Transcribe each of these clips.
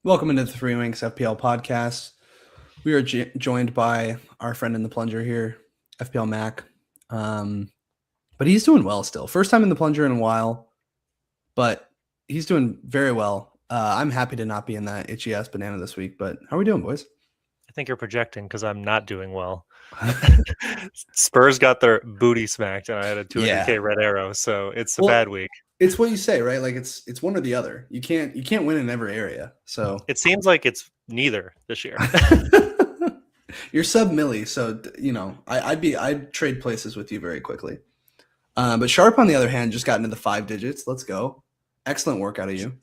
Welcome into the Wanks FPL podcast. We are joined by our friend in the plunger here, FPL Mac. But he's doing well still. First time in the plunger in a while, but he's doing very well. I'm happy to not be in that itchy ass banana this week, but how are we doing, boys? I think you're projecting because I'm not doing well. Spurs got their booty smacked, and I had a 200K red arrow, so it's a bad week. It's what you say, right? Like it's one or the other. You can't win in every area. So it seems like it's neither this year. You're sub-milli, so I'd trade places with you very quickly. But Sharpe, on the other hand, just got into the 5 digits. Let's go. Excellent work out of you.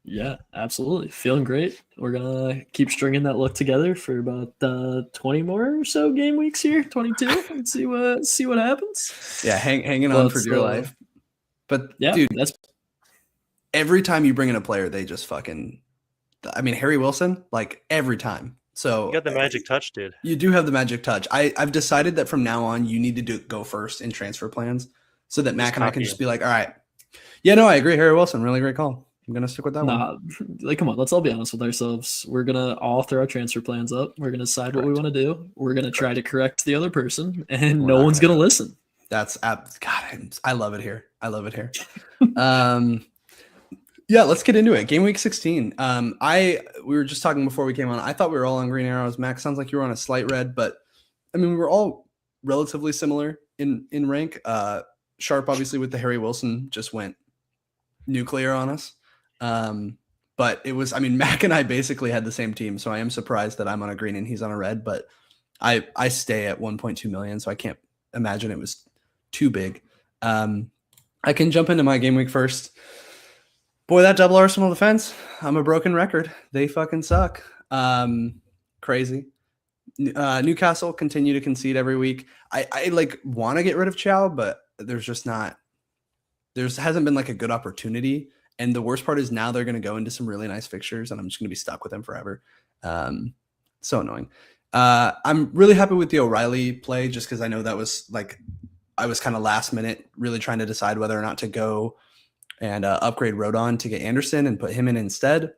Yeah, absolutely. Feeling great. We're going to keep stringing that luck together for about 20 more or so game weeks here, 22. Let's see what happens. Yeah, hanging on for dear life. But, yeah, dude, that's every time you bring in a player, they just fucking – I mean, Harry Willllllsonnn, like every time. So you got the magic touch, dude. You do have the magic touch. I've decided that from now on, you need to go first in transfer plans so that Mac and I can just be like, all right. Yeah, no, I agree. Harry Willllllsonn, really great call. I'm going to stick with that one. Like, come on, let's all be honest with ourselves. We're going to all throw our transfer plans up. We're going to decide what we want to do. We're going to try to correct the other person, and no one's going to listen. That's God. I love it here. I love it here. Yeah, let's get into it. Game week 16. We were just talking before we came on. I thought we were all on green arrows. Max, sounds like you were on a slight red, but I mean, we're all relatively similar in rank. Sharpe, obviously, with the Harry Willllllsonn, just went nuclear on us. But it was, I mean, Mac and I basically had the same team, so I am surprised that I'm on a green and he's on a red, but I stay at 1.2 million, so I can't imagine it was too big. I can jump into my game week first. Boy, that double Arsenal defense, I'm a broken record. They fucking suck. Crazy. Newcastle continue to concede every week. I like want to get rid of Chow, but there hasn't been like a good opportunity. And the worst part is now they're going to go into some really nice fixtures and I'm just going to be stuck with them forever. So annoying. I'm really happy with the O'Reilly play just because I know that was like, I was kind of last minute really trying to decide whether or not to go and upgrade Rodon to get Anderson and put him in instead.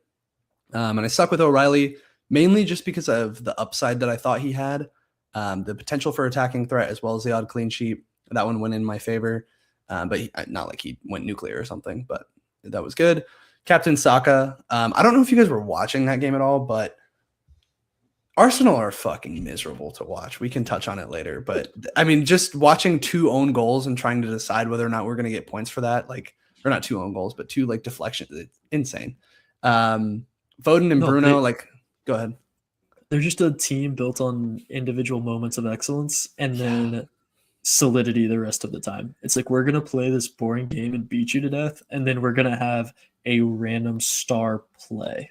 And I stuck with O'Reilly mainly just because of the upside that I thought he had, the potential for attacking threat as well as the odd clean sheet. That one went in my favor, but not like he went nuclear or something, but that was good. Captain Saka. I don't know if you guys were watching that game at all, but Arsenal are fucking miserable to watch. We can touch on it later, but I mean, just watching 2 own goals and trying to decide whether or not we're going to get points for that, like, or not 2 own goals, but 2 like deflections. It's insane. Foden and Bruno, go ahead. They're just a team built on individual moments of excellence and then solidity the rest of the time. It's like, we're going to play this boring game and beat you to death, and then we're going to have a random star play.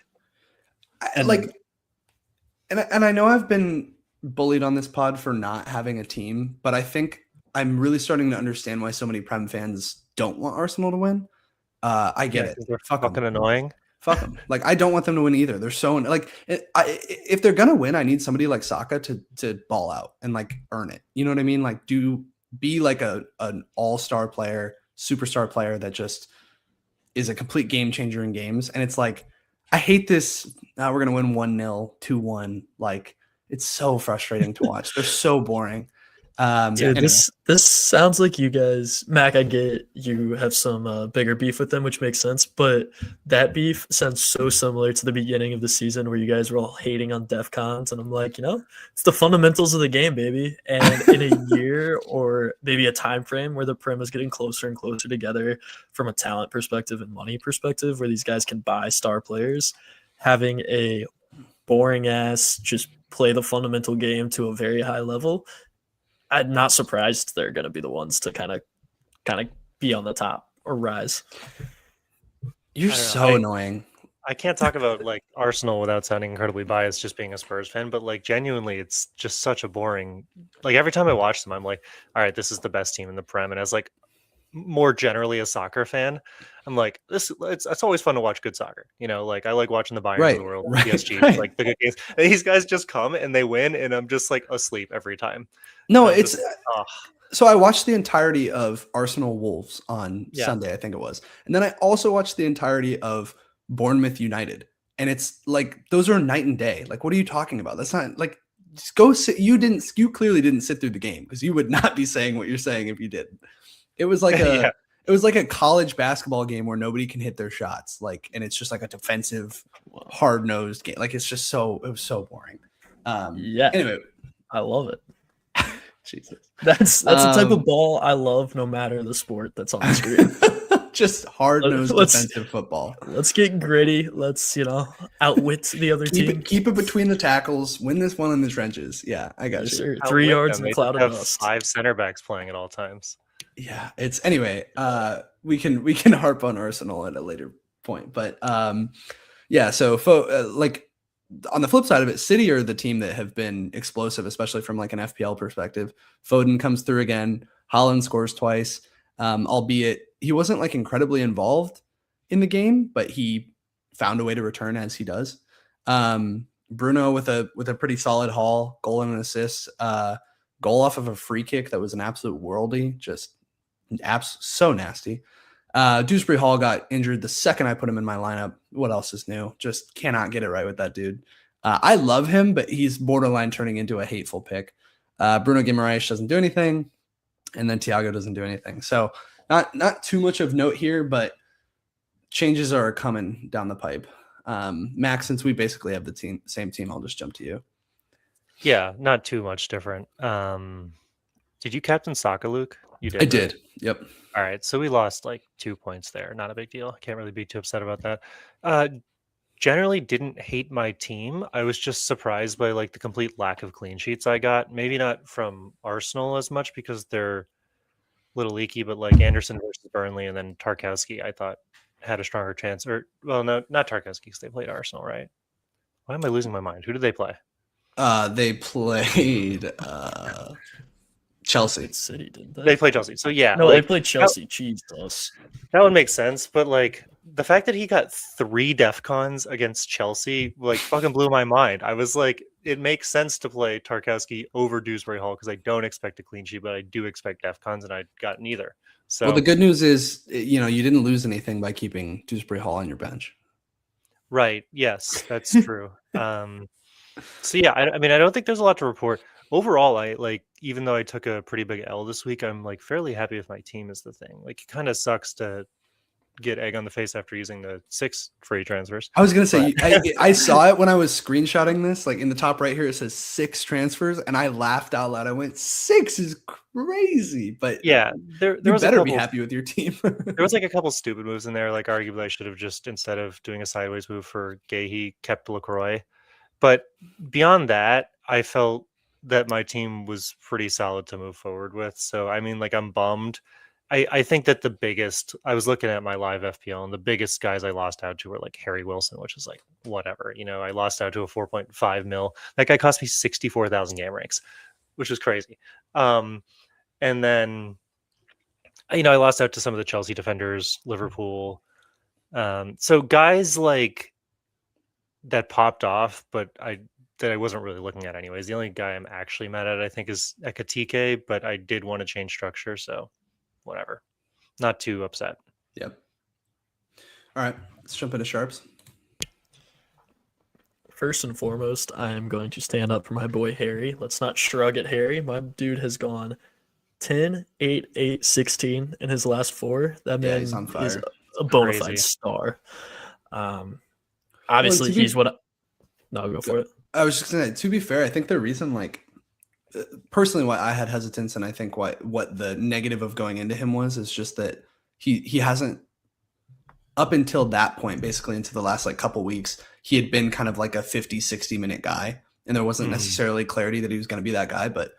And I know I've been bullied on this pod for not having a team, but I think I'm really starting to understand why so many Prem fans don't want Arsenal to win. I get it. They're fucking annoying. Fuck them. Like, I don't want them to win either. They're so like, if they're gonna win, I need somebody like Saka to ball out and like earn it. You know what I mean? Like, be like an all-star player, superstar player that just is a complete game changer in games. And it's like, I hate this. We're gonna win 1-0, 2-1. Like, it's so frustrating to watch. They're so boring. Dude, anyway. This sounds like you guys, Mac, I get you have some bigger beef with them, which makes sense, but that beef sounds so similar to the beginning of the season where you guys were all hating on DEFCONs, and I'm like, it's the fundamentals of the game, baby. And in a year or maybe a time frame where the Prem is getting closer and closer together from a talent perspective and money perspective, where these guys can buy star players, having a boring ass just play the fundamental game to a very high level, I'm not surprised they're going to be the ones to kind of be on the top or rise. You're so annoying. I can't talk about like Arsenal without sounding incredibly biased, just being a Spurs fan, but like genuinely, it's just such a boring. Like, every time I watch them, I'm like, all right, this is the best team in the Prem, and as like more generally a soccer fan, I'm like, it's always fun to watch good soccer. Like, I like watching the Bayern of the world, PSG, like the good games. And these guys just come and they win, and I'm just like asleep every time. No, it's so I watched the entirety of Arsenal Wolves on Sunday, I think it was, and then I also watched the entirety of Bournemouth United. And it's like, those are night and day. Like, what are you talking about? That's not like, just go sit. You clearly didn't sit through the game, because you would not be saying what you're saying if you did. It was like Yeah. it was like a college basketball game where nobody can hit their shots. Like, and it's just like a defensive, hard nosed game. Like, it was so boring. Anyway, I love it. Jesus. That's the type of ball I love, no matter the sport that's on the screen. Just hard-nosed defensive football. Let's get gritty. Let's, outwit the other team. Keep it between the tackles. Win this one in the trenches. Yeah, I got you. Sir. 3 yards in the cloud of dust. 5 center backs playing at all times. Yeah, it's anyway. We can harp on Arsenal at a later point, but yeah. So like, on the flip side of it, City are the team that have been explosive, especially from like an FPL perspective. Foden comes through again. Haaland scores twice, albeit he wasn't like incredibly involved in the game, but he found a way to return, as he does. Bruno with a pretty solid haul, goal and an assist, goal off of a free kick that was an absolute worldie, just so nasty. Dewsbury Hall got injured the second I put him in my lineup. What else is new? Just cannot get it right with that dude. I love him, but he's borderline turning into a hateful pick. Bruno Guimaraes doesn't do anything, and then Thiago doesn't do anything. So not too much of note here, but changes are coming down the pipe. Max, since we basically have the same team, I'll just jump to you. Yeah, not too much different. Did you captain Saka, Luke? You did. I did. Yep. All right, so we lost like 2 points there. Not a big deal. Can't really be too upset about that. Generally didn't hate my team. I was just surprised by like the complete lack of clean sheets I got. Maybe not from Arsenal as much because they're a little leaky, but like Anderson versus Burnley and then Tarkowski, I thought had a stronger chance. Or, well, no, not Tarkowski, because they played Arsenal, right? Why am I losing my mind? Who did they play? They played Chelsea. City, didn't they? They played Chelsea. So yeah. No, like, they played Chelsea. Jesus. That would make sense. But like the fact that he got 3 DEFCONs against Chelsea like fucking blew my mind. I was like, it makes sense to play Tarkowski over Dewsbury Hall because I don't expect a clean sheet, but I do expect DEFCONs, and I got neither. So well, the good news is, you didn't lose anything by keeping Dewsbury Hall on your bench. Right. Yes, that's true. So yeah, I mean, I don't think there's a lot to report. Overall, I like, even though I took a pretty big L this week, I'm like fairly happy with my team is the thing. Like, it kind of sucks to get egg on the face after using the 6 free transfers. I was going to say, I saw it when I was screenshotting this, like in the top right here, it says 6 transfers, and I laughed out loud. I went, 6 is crazy. But yeah, there was better be happy with your team. There was like a couple stupid moves in there. Like, arguably I should have just, instead of doing a sideways move for Gahey, kept LaCroix. But beyond that, I felt that my team was pretty solid to move forward with. So, I mean, like, I'm bummed. I think that I was looking at my live FPL, and the biggest guys I lost out to were like Harry Wilson, which is like, whatever. I lost out to a 4.5 mil. That guy cost me 64,000 game ranks, which was crazy. And then, I lost out to some of the Chelsea defenders, Liverpool. So guys like that popped off, but that I wasn't really looking at anyways. The only guy I'm actually mad at, I think, is Ekitike, but I did want to change structure, so whatever. Not too upset. Yep. All right, let's jump into Sharps. First and foremost, I am going to stand up for my boy Harry. Let's not shrug at Harry. My dude has gone 10, 8, 8, 16 in his last 4. That man he's on fire. is a bona fide star. Obviously, he's what... No, go for it. I was just going to say, to be fair, I think the reason, like, personally, why I had hesitance, and I think what the negative of going into him is just that he hasn't, up until that point, basically into the last like couple weeks, he had been kind of like a 50, 60 minute guy, and there wasn't necessarily clarity that he was going to be that guy. But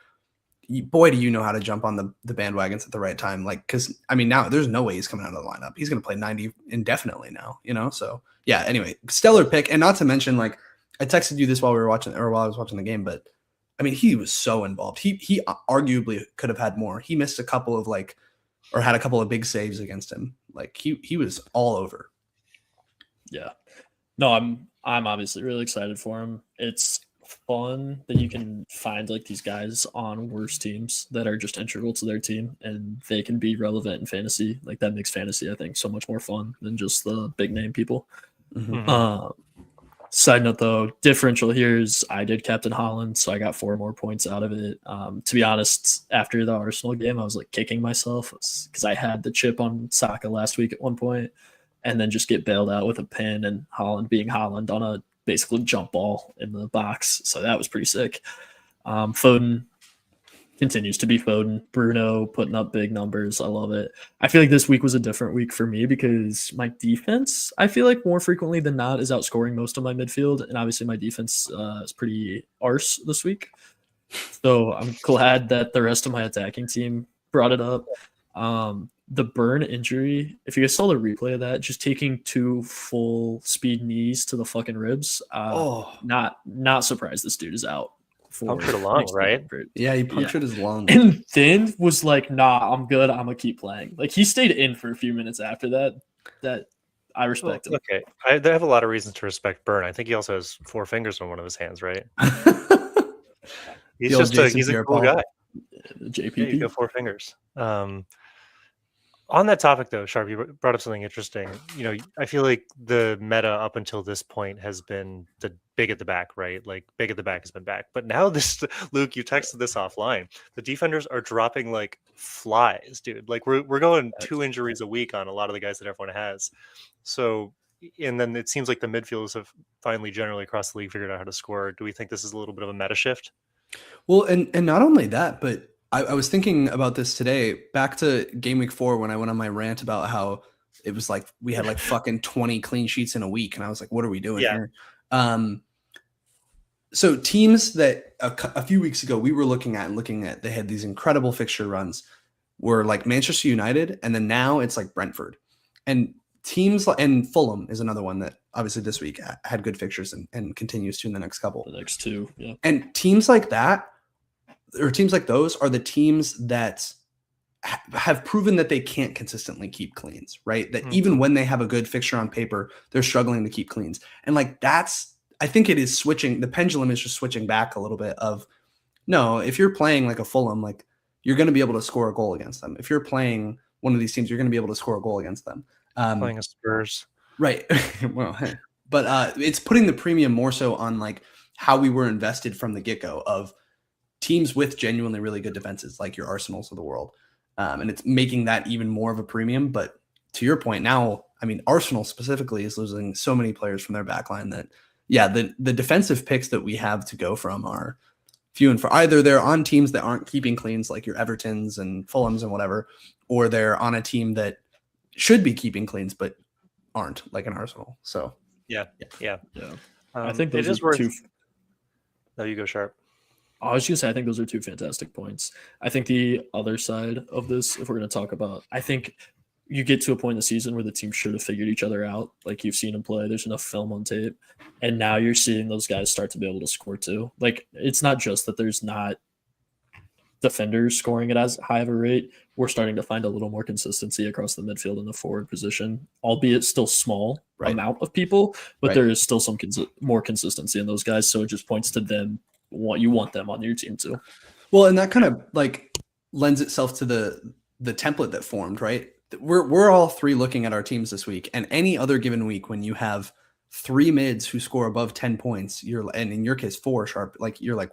boy, do you know how to jump on the bandwagons at the right time. Like, because I mean, now there's no way he's coming out of the lineup. He's going to play 90 indefinitely now, So yeah, anyway, stellar pick. And not to mention, like, I texted you this while I was watching the game, but I mean, he was so involved. He arguably could have had more. He missed a couple of had a couple of big saves against him. Like, he was all over. Yeah. No, I'm obviously really excited for him. It's fun that you can find like these guys on worse teams that are just integral to their team, and they can be relevant in fantasy. Like, that makes fantasy, I think, so much more fun than just the big name people. Mm-hmm. Side note though, differential here is I did Captain Holland, so I got 4 more points out of it. To be honest, after the Arsenal game, I was like kicking myself because I had the chip on Saka last week at one point, and then just get bailed out with a pin and Holland being Holland on a basically jump ball in the box. So that was pretty sick. Foden continues to be Foden. Bruno putting up big numbers. I love it. I feel like this week was a different week for me because my defense, I feel like more frequently than not, is outscoring most of my midfield. And obviously my defense is pretty arse this week. So I'm glad that the rest of my attacking team brought it up. The burn injury, if you guys saw the replay of that, just taking 2 full speed knees to the fucking ribs, not surprised this dude is out. Punctured a lung, right? Yeah, he punctured his lung. And then was like, nah, I'm good. I'm going to keep playing. Like, he stayed in for a few minutes after that. That I respect him. Okay. I have a lot of reasons to respect Burn. I think he also has 4 fingers on one of his hands, right? He's a cool guy. JPP. Yeah, you got 4 fingers. On that topic, though, Sharpe, you brought up something interesting. You know, I feel like the meta up until this point has been the big at the back, right? Like big at the back has been back. But now this, Luke, you texted this offline. The defenders are dropping like flies, dude. Like we're going 2 injuries a week on a lot of the guys that everyone has. So, and then it seems like the midfielders have finally generally across the league figured out how to score. Do we think this is a little bit of a meta shift? Well, and not only that, but I was thinking about this today, back to Gameweek 4 when I went on my rant about how it was like we had like fucking 20 clean sheets in a week. And I was like, what are we doing here? So teams that a few weeks ago we were looking at, they had these incredible fixture runs were like Manchester United. And then now it's like Brentford. And teams and Fulham is another one that obviously this week had good fixtures and continues to in the next couple. The next 2, yeah. And teams like that, or teams like those, are the teams that have proven that they can't consistently keep cleans, right? That even when they have a good fixture on paper, they're struggling to keep cleans. And like I think it is switching. The pendulum is just switching back a little bit of, no, if you're playing like a Fulham, like you're going to be able to score a goal against them. If you're playing one of these teams, you're going to be able to score a goal against them. Playing a Spurs. Right. Well, but it's putting the premium more so on like how we were invested from the get-go of teams with genuinely really good defenses, like your Arsenals of the world. And it's making that even more of a premium. But to your point now, I mean, Arsenal specifically is losing so many players from their backline that, yeah, the defensive picks that we have to go from are few and far. Either they're on teams that aren't keeping cleans, like your Evertons and Fulhams and whatever, or they're on a team that should be keeping cleans but aren't, like an Arsenal. So yeah. I think those are 2. No, you go, Sharpe. I was just say I think those are 2 fantastic points. I think the other side of this, if we're going to talk about, I think you get to a point in the season where the team should have figured each other out. Like you've seen them play, there's enough film on tape, and now you're seeing those guys start to be able to score too. Like it's not just that there's not defenders scoring at as high of a rate. We're starting to find a little more consistency across the midfield and the forward position, albeit still small amount of people, but there is still some more consistency in those guys. So it just points to them. You want them on your team too. Well, and that kind of like lends itself to the template that formed, right? We're all 3 looking at our teams this week, and any other given week when you have 3 mids who score above 10 points, and in your case 4 Sharpe, like you're like,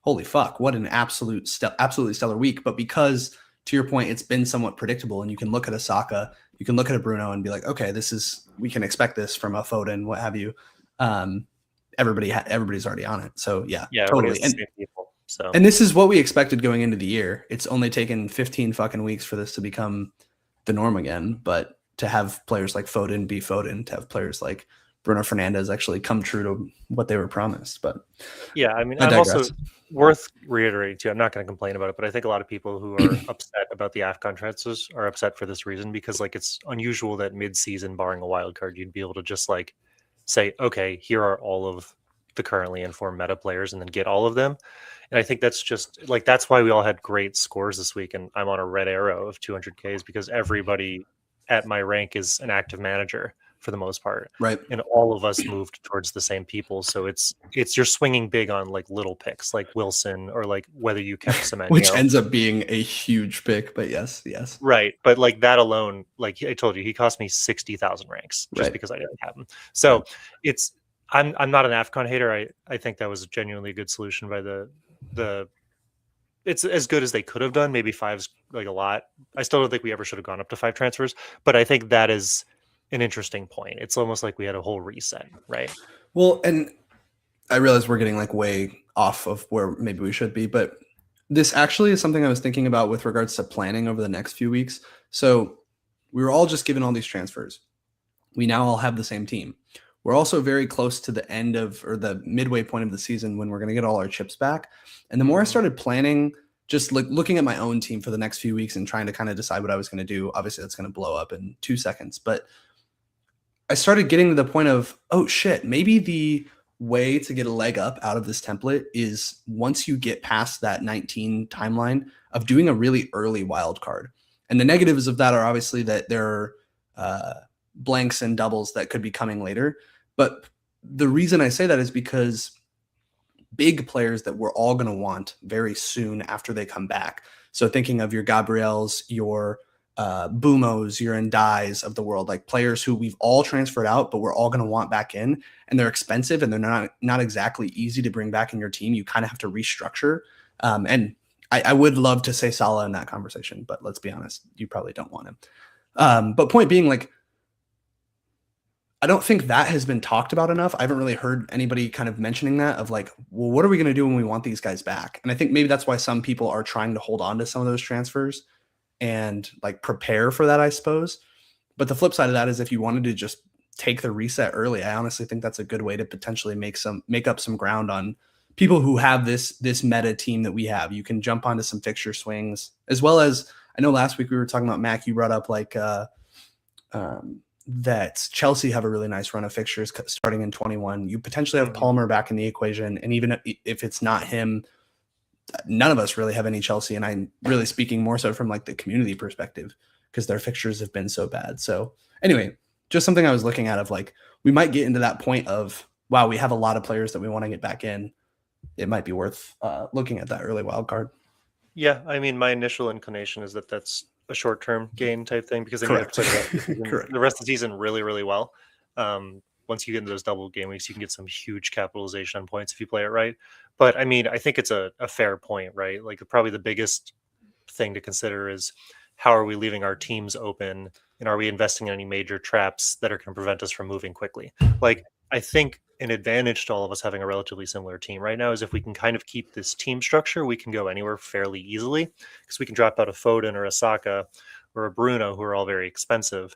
holy fuck, what an absolutely stellar week. But because to your point, it's been somewhat predictable, and you can look at a Saka, you can look at a Bruno and be like, okay, we can expect this from a Foden, what have you. Everybody's already on it. So yeah, totally. And this is what we expected going into the year. It's only taken 15 fucking weeks for this to become the norm again. But to have players like Foden be Foden, to have players like Bruno Fernandes actually come true to what they were promised. But yeah, I mean, I'm also worth reiterating too. I'm not going to complain about it, but I think a lot of people who are upset about the AFCON transfers are upset for this reason, because like it's unusual that mid-season, barring a wild card, you'd be able to just like say, okay, here are all of the currently informed meta players, and then get all of them. And I think that's just like, that's why we all had great scores this week. And I'm on a red arrow of 200Ks because everybody at my rank is an active manager for the most part. Right. And all of us moved towards the same people. So it's you're swinging big on like little picks like Willllllsonnn, or like whether you kept Semenyo. Which ends up being a huge pick, but yes. Right. But like that alone, like I told you, he cost me 60,000 ranks just because I didn't have him. So I'm not an AFCON hater. I think that was genuinely a good solution by the. It's as good as they could have done. Maybe five's like a lot. I still don't think we ever should have gone up to 5 transfers, but I think that is an interesting point. It's almost like we had a whole reset, right? Well, and I realize we're getting like way off of where maybe we should be, but this actually is something I was thinking about with regards to planning over the next few weeks. So we were all just given all these transfers. We now all have the same team. We're also very close to the end of, or the midway point of the season when we're going to get all our chips back. And the more I started planning, just looking at my own team for the next few weeks and trying to kind of decide what I was going to do, obviously that's going to blow up in 2 seconds. But I started getting to the point of, oh shit, maybe the way to get a leg up out of this template is once you get past that 19 timeline of doing a really early wild card. And the negatives of that are obviously that there are blanks and doubles that could be coming later. But the reason I say that is because big players that we're all going to want very soon after they come back. So thinking of your Gabriels, your Boomos, your Ndais of the world, like players who we've all transferred out, but we're all going to want back in, and they're expensive and they're not exactly easy to bring back in your team. You kind of have to restructure. And I would love to say Salah in that conversation, but let's be honest, you probably don't want him. But point being, like, I don't think that has been talked about enough. I haven't really heard anybody kind of mentioning that of like, well, what are we going to do when we want these guys back? And I think maybe that's why some people are trying to hold on to some of those transfers and like prepare for that, I suppose. But the flip side of that is if you wanted to just take the reset early, I honestly think that's a good way to potentially make up some ground on people who have this meta team that we have. You can jump onto some fixture swings, as well as, I know last week we were talking about, Mac, you brought up like that Chelsea have a really nice run of fixtures starting in 21. You potentially have Palmer back in the equation. And even if it's not him, none of us really have any Chelsea. And I'm really speaking more so from like the community perspective because their fixtures have been so bad. So anyway, just something I was looking at of like, we might get into that point of, wow, we have a lot of players that we want to get back in. It might be worth looking at that early wild card. Yeah. I mean, my initial inclination is that that's a short-term gain type thing because then you have to play the rest of the season really, really well. Once you get into those double game weeks, you can get some huge capitalization on points if you play it right. But I mean, I think it's a fair point, right? Like probably the biggest thing to consider is how are we leaving our teams open, and are we investing in any major traps that are going to prevent us from moving quickly? Like, I think an advantage to all of us having a relatively similar team right now is if we can kind of keep this team structure, we can go anywhere fairly easily because we can drop out a Foden or a Saka or a Bruno, who are all very expensive.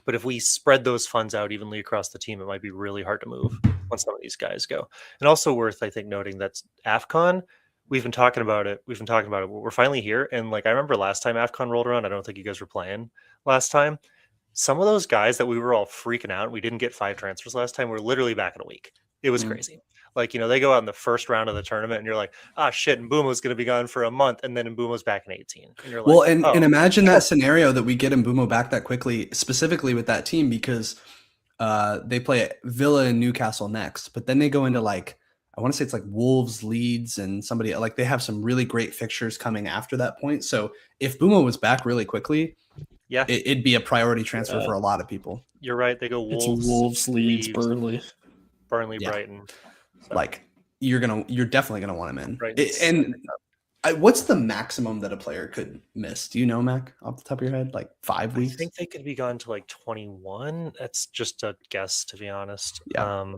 But if we spread those funds out evenly across the team, it might be really hard to move once some of these guys go. And also worth, I think, noting that AFCON, we've been talking about it. We're finally here. And like, I remember last time AFCON rolled around, I don't think you guys were playing last time. Some of those guys that we were all freaking out, we didn't get 5 transfers last time, we're literally back in a week. It was crazy. Like, you know, they go out in the first round of the tournament and you're like, ah, shit, Mbumo's going to be gone for a month. And then Mbumo's back in 18. And you're like, well, and imagine that scenario that we get Mbumo back that quickly, specifically with that team, because they play Villa and Newcastle next, but then they go into like, I want to say it's like Wolves, Leeds, and somebody like they have some really great fixtures coming after that point. So if Mbumo was back really quickly, yeah, it'd be a priority transfer for a lot of people. You're right. They go Wolves, Leeds, Burnley, yeah. Brighton. So. Like you're definitely gonna want him in. Right. What's the maximum that a player could miss? Do you know, Mac, off the top of your head? Like 5 weeks? I think they could be gone to like 21. That's just a guess, to be honest. Yeah.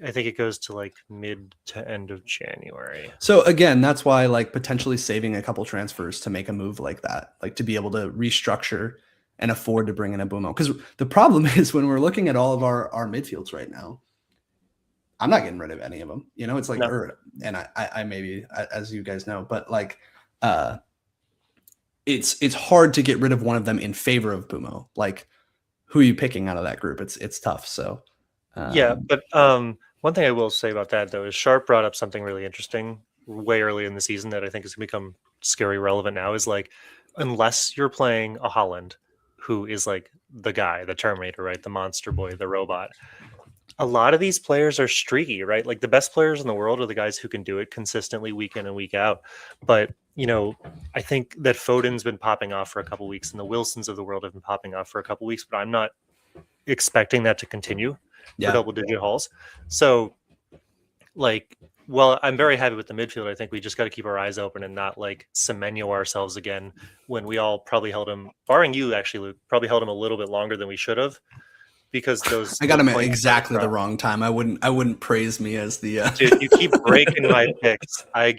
I think it goes to like mid to end of January. So again, that's why like potentially saving a couple transfers to make a move like that, like to be able to restructure and afford to bring in a Mbumo. Because the problem is when we're looking at all of our midfields right now, I'm not getting rid of any of them. You know, it's like, and I maybe, as you guys know, but like, it's hard to get rid of one of them in favor of Mbumo. Like, who are you picking out of that group? It's tough. So yeah, but one thing I will say about that though is Sharpe brought up something really interesting way early in the season that I think has become scary relevant now. Is like, unless you're playing a Haaland, who is like the guy, the Terminator, right, the monster boy, the robot. A lot of these players are streaky, right? Like the best players in the world are the guys who can do it consistently week in and week out. But, you know, I think that Foden's been popping off for a couple of weeks and the Willllllsonns of the world have been popping off for a couple of weeks, but I'm not expecting that to continue. for double-digit hauls. So, like, well, I'm very happy with the midfield. I think we just got to keep our eyes open and not like Semenyo ourselves again when we all probably held him, barring you actually, Luke, probably held him a little bit longer than we should have, because those I got him at exactly the wrong time. I wouldn't praise me as the Dude, you keep breaking my picks. I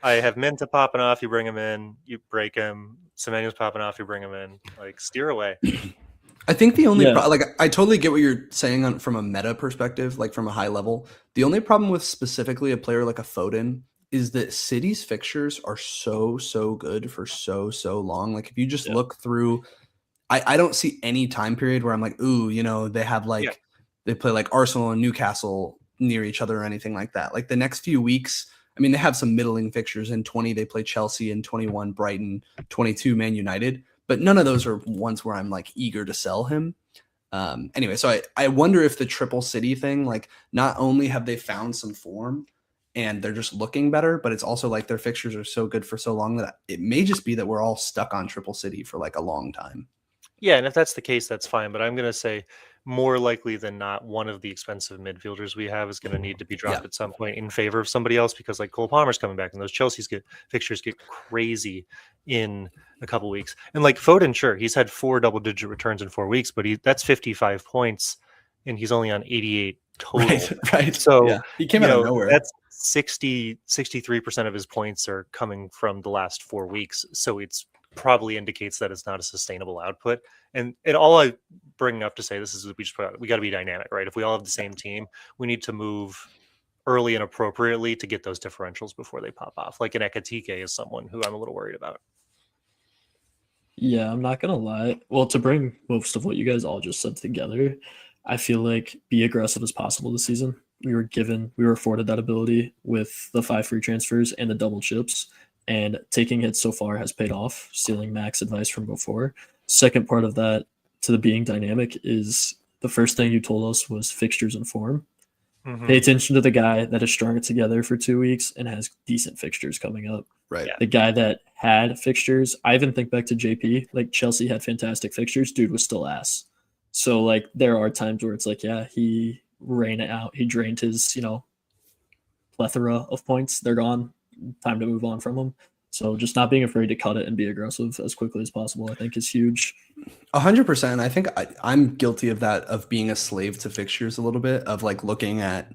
have Minta popping off, you bring him in, you break him. Semenyo's popping off, you bring him in. Like, steer away. I think the only I totally get what you're saying from a meta perspective, like from a high level. The only problem with specifically a player like a Foden is that City's fixtures are so good for so long. Like if you just look through, I don't see any time period where I'm like, ooh, they have like they play like Arsenal and Newcastle near each other or anything like that. Like the next few weeks, I mean, they have some middling fixtures. In 20, they play Chelsea, in 21, Brighton, 22, Man United. But none of those are ones where I'm like eager to sell him. Anyway, so I wonder if the Triple City thing, like not only have they found some form and they're just looking better, but it's also like their fixtures are so good for so long that it may just be that we're all stuck on Triple City for like a long time. Yeah, and if that's the case, that's fine. But I'm going to say more likely than not, one of the expensive midfielders we have is going to need to be dropped at some point in favor of somebody else, because like Cole Palmer's coming back and those Chelsea's fixtures get crazy in a couple weeks. And like Foden, sure, he's had 4 double-digit returns in 4 weeks, but that's 55 points and he's only on 88 total. Right. So he came out of nowhere. That's 63% of his points are coming from the last 4 weeks. So it's probably indicates that it's not a sustainable output. And all I bring up to say this is we got to be dynamic, right? If we all have the same team, we need to move early and appropriately to get those differentials before they pop off. Like an Ekitike is someone who I'm a little worried about. Yeah, I'm not gonna lie. Well, to bring most of what you guys all just said together, I feel like be aggressive as possible this season. We were afforded that ability with the 5 free transfers and the double chips, and taking hits so far has paid off, stealing Mac's advice from before. Second part of that, to the being dynamic, is the first thing you told us was fixtures and form. Mm-hmm. Pay attention to the guy that has strung it together for 2 weeks and has decent fixtures coming up. Right. The guy that had fixtures, I even think back to JP, like Chelsea had fantastic fixtures, dude was still ass. So like there are times where it's like, he ran it out. He drained his, plethora of points. They're gone. Time to move on from him. So just not being afraid to cut it and be aggressive as quickly as possible, I think is huge. 100%. I think I'm guilty of that, of being a slave to fixtures a little bit, of like looking at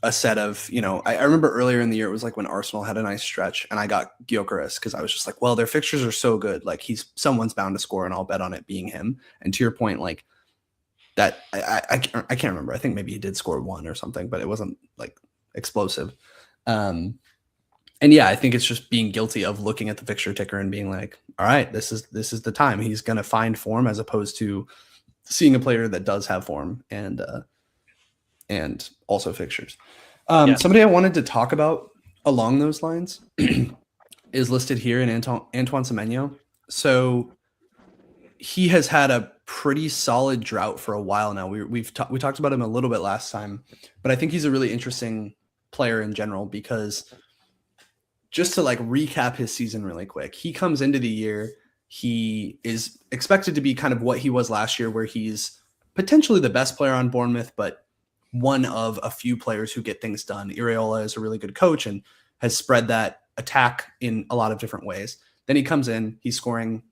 a set of, I remember earlier in the year, it was like when Arsenal had a nice stretch and I got Gyökeres because I was just like, well, their fixtures are so good. Like someone's bound to score and I'll bet on it being him. And to your point, like that, I can't remember. I think maybe he did score 1 or something, but it wasn't like explosive. And yeah, I think it's just being guilty of looking at the fixture ticker and being like, all right, this is the time he's going to find form, as opposed to seeing a player that does have form and also fixtures. Somebody I wanted to talk about along those lines is listed here in Antoine Semenyo. So he has had a pretty solid drought for a while now. We talked about him a little bit last time, but I think he's a really interesting player in general, because just to like recap his season really quick, he comes into the year, he is expected to be kind of what he was last year, where he's potentially the best player on Bournemouth, but one of a few players who get things done. Iraola is a really good coach and has spread that attack in a lot of different ways. Then he comes in, he's scoring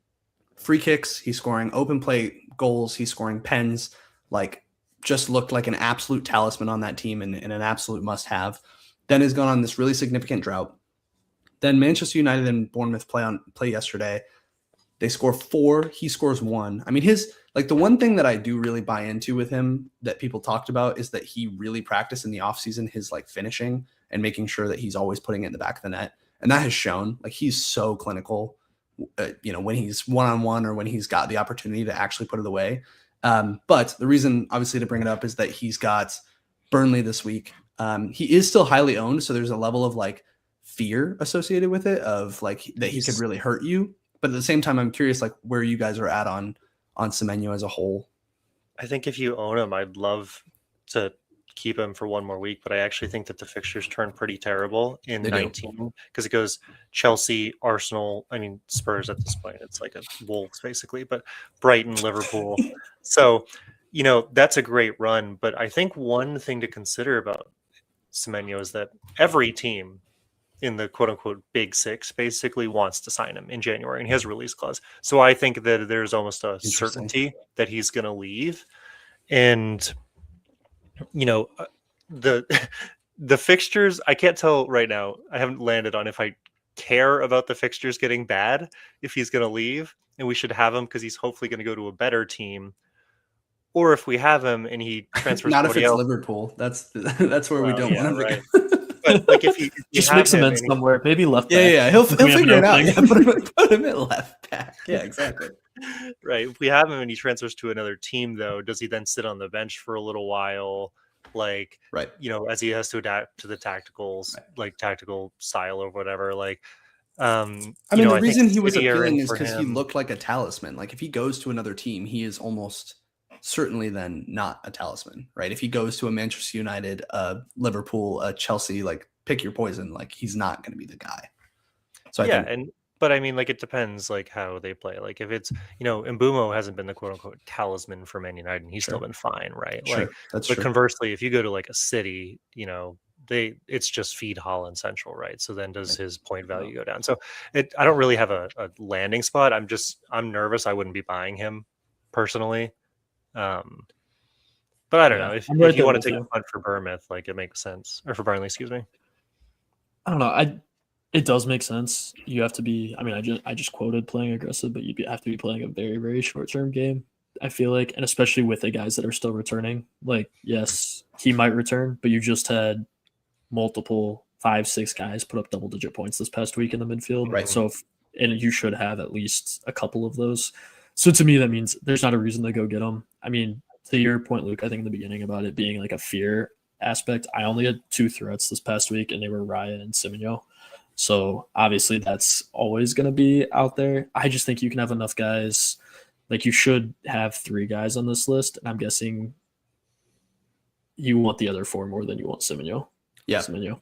free kicks, he's scoring open play goals, he's scoring pens, like just looked like an absolute talisman on that team and an absolute must-have. Then has gone on this really significant drought. Then Manchester United and Bournemouth play yesterday. They score 4, he scores 1. I mean, the one thing that I do really buy into with him that people talked about is that he really practiced in the offseason his like finishing and making sure that he's always putting it in the back of the net. And that has shown. Like, he's so clinical, when he's one-on-one or when he's got the opportunity to actually put it away. But the reason, obviously, to bring it up is that he's got Burnley this week. He is still highly owned, so there's a level of like fear associated with it, of like that he could really hurt you. But at the same time, I'm curious like where you guys are at on Semenyo as a whole. I think if you own him, I'd love to keep him for one more week, but I actually think that the fixtures turn pretty terrible in 19, because it goes Chelsea, Arsenal, Spurs at this point. It's like a Wolves basically, but Brighton, Liverpool. So that's a great run. But I think one thing to consider about Semenyo is that every team in the quote unquote big six basically wants to sign him in January, and he has a release clause. So I think that there's almost a certainty that he's going to leave. And, the the fixtures, I can't tell right now. I haven't landed on if I care about the fixtures getting bad, if he's going to leave and we should have him because he's hopefully going to go to a better team, or if we have him and he transfers. Not if it's Liverpool. That's where we don't want him to go. But like if he just mix him in somewhere, maybe left back. Yeah, he'll figure it out. Yeah, put him in left back. Yeah, exactly. Right. If we have him and he transfers to another team, though, does he then sit on the bench for a little while? Like, right. As he has to adapt to the tacticals, like tactical style or whatever. Like, the reason he was appealing is because he looked like a talisman. Like, if he goes to another team, he is almost certainly then not a talisman, right? If he goes to a Manchester United, Liverpool, Chelsea, like pick your poison, like he's not going to be the guy. So but I mean, like it depends, like how they play. Like if it's Mbumo hasn't been the quote unquote talisman for Man United, and he's still been fine, right? Sure, like, that's but true. Conversely, if you go to like a City, it's just feed Holland Central, right? So then does his point value go down? So I don't really have a landing spot. I'm nervous. I wouldn't be buying him personally. But I don't know if you want to take a punt for Bournemouth, like it makes sense, or for Burnley, excuse me. I don't know. It does make sense. You have to be. I mean, I just quoted playing aggressive, but you have to be playing a very, very short-term game. I feel like, and especially with the guys that are still returning. Like, yes, he might return, but you just had multiple 5-6 guys put up double-digit points this past week in the midfield, right? So, and you should have at least a couple of those. So to me, that means there's not a reason to go get them. I mean, to your point, Luke, I think in the beginning about it being like a fear aspect, I only had 2 threats this past week, and they were Raya and Semenyo. So obviously that's always going to be out there. I just think you can have enough guys. Like you should have 3 guys on this list, and I'm guessing you want the other 4 more than you want Semenyo. Yeah. Semenyo.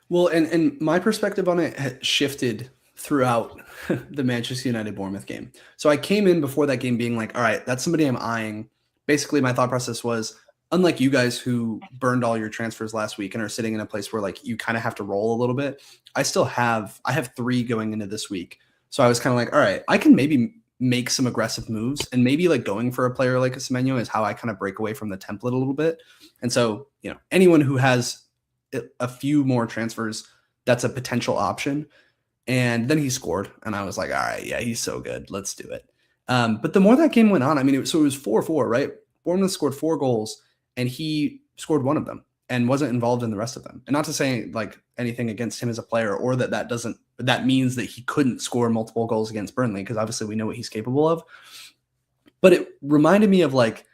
Well, and my perspective on it had shifted throughout the Manchester United Bournemouth game. So I came in before that game being like, all right, that's somebody I'm eyeing. Basically, my thought process was, unlike you guys who burned all your transfers last week and are sitting in a place where like you kind of have to roll a little bit, I have 3 going into this week. So I was kind of like, all right, I can maybe make some aggressive moves, and maybe like going for a player like a Semenyo is how I kind of break away from the template a little bit. And so, anyone who has a few more transfers, that's a potential option. And then he scored, and I was like, all right, yeah, he's so good. Let's do it. But the more that game went on, I mean, it was 4-4, right? Bournemouth scored 4 goals, and he scored 1 of them and wasn't involved in the rest of them. And not to say like anything against him as a player, or that means that he couldn't score multiple goals against Burnley, because obviously we know what he's capable of. But it reminded me of like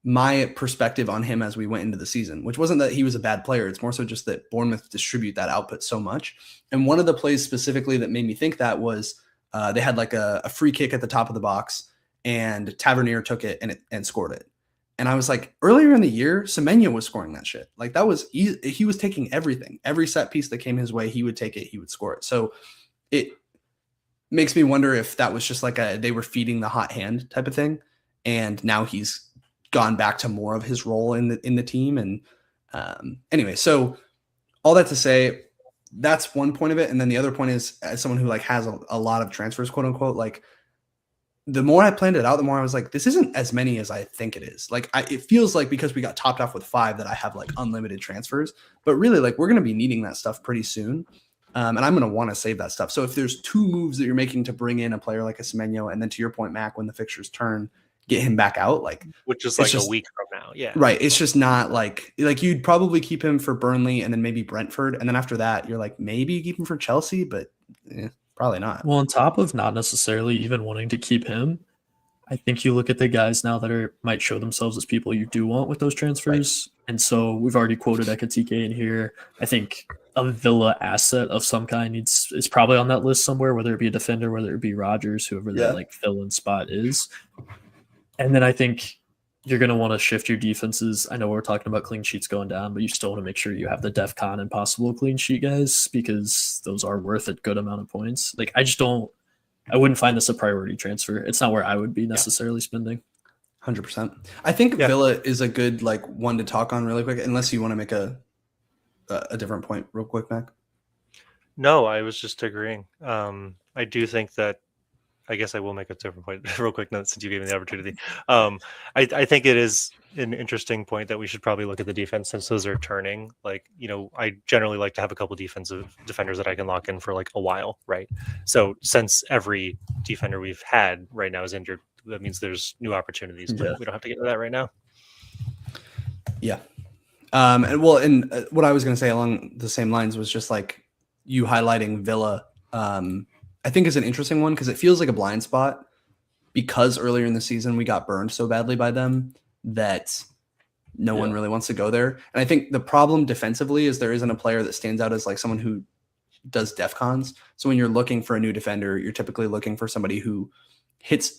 my perspective on him as we went into the season, which wasn't that he was a bad player. It's more so just that Bournemouth distribute that output so much. And one of the plays specifically that made me think that was they had like a free kick at the top of the box, and Tavernier took it and scored it. And I was like, earlier in the year, Semenyo was scoring that shit. Like that was easy. He was taking everything. Every set piece that came his way, he would take it. He would score it. So it makes me wonder if that was just like they were feeding the hot hand type of thing. And now he's gone back to more of his role in the team. And anyway, so all that to say, that's one point of it. And then the other point is, as someone who like has a lot of transfers, quote unquote, like the more I planned it out, the more I was like, this isn't as many as I think it is. Like it feels like because we got topped off with 5 that I have like unlimited transfers, but really like we're going to be needing that stuff pretty soon. And I'm going to want to save that stuff. So if there's 2 moves that you're making to bring in a player like a Semenyo, and then to your point, Mac, when the fixtures turn, get him back out, like which is like a week from now. Yeah. Right. It's just not like you'd probably keep him for Burnley and then maybe Brentford. And then after that, you're like, maybe keep him for Chelsea, but probably not. Well, on top of not necessarily even wanting to keep him, I think you look at the guys now that might show themselves as people you do want with those transfers. Right. And so we've already quoted Ekitike in here. I think a Villa asset of some kind is probably on that list somewhere, whether it be a defender, whether it be Rodgers, whoever that like fill-in spot is. And then I think you're going to want to shift your defenses. I know we're talking about clean sheets going down, but you still want to make sure you have the DEFCON and possible clean sheet guys, because those are worth a good amount of points. Like I wouldn't find this a priority transfer. It's not where I would be necessarily spending. 100%. I think Yeah. Villa is a good like one to talk on really quick, unless you want to make a different point real quick, Mac. No, I was just agreeing. I do think that. I guess I will make a different point real quick now since you gave me the opportunity. I think it is an interesting point that we should probably look at the defense since those are turning. Like, I generally like to have a couple defensive defenders that I can lock in for like a while, right? So since every defender we've had right now is injured, that means there's new opportunities, but we don't have to get into that right now. Yeah. And what I was going to say along the same lines was just like you highlighting Villa. I think is an interesting one because it feels like a blind spot because earlier in the season we got burned so badly by them that no one really wants to go there. And I think the problem defensively is there isn't a player that stands out as like someone who does def cons. So when you're looking for a new defender, you're typically looking for somebody who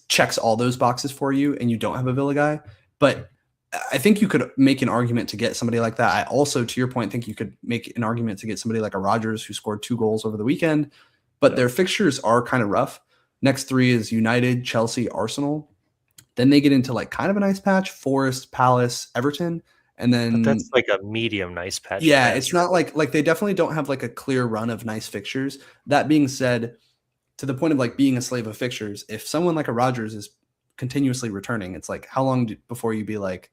checks all those boxes for you, and you don't have a Villa guy. But I think you could make an argument to get somebody like that. I also, to your point, think you could make an argument to get somebody like a Rodgers who scored 2 goals over the weekend. But their fixtures are kind of rough. Next 3 is United, Chelsea, Arsenal. Then they get into like kind of a nice patch: Forest, Palace, Everton, and then But that's like a medium nice patch. Yeah, it's not like they definitely don't have like a clear run of nice fixtures. That being said, to the point of like being a slave of fixtures, if someone like a Rodgers is continuously returning, it's like how long before you be like,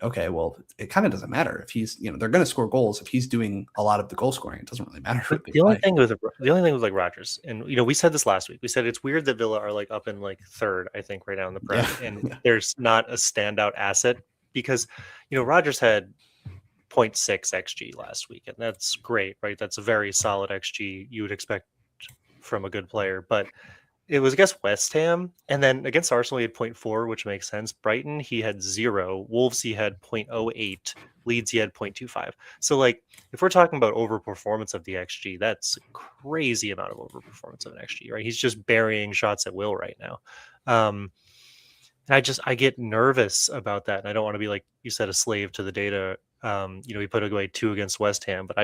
okay, well, it kind of doesn't matter if he's, they're going to score goals if he's doing a lot of the goal scoring. It doesn't really matter. The only thing with like Rodgers, and we said this last week. We said it's weird that Villa are like up in like 3rd, I think, right now in the Prem, and there's not a standout asset because Rodgers had 0.6 xG last week, and that's great, right? That's a very solid xG you would expect from a good player, but it was against West Ham, and then against Arsenal he had 0.4, which makes sense. Brighton he had 0, Wolves he had 0.08, Leeds he had 0.25. So like if we're talking about overperformance of the XG, that's a crazy amount of overperformance of an XG, right? He's just burying shots at will right now. And I get nervous about that, and I don't want to be like you said, a slave to the data. He put away 2 against West Ham, but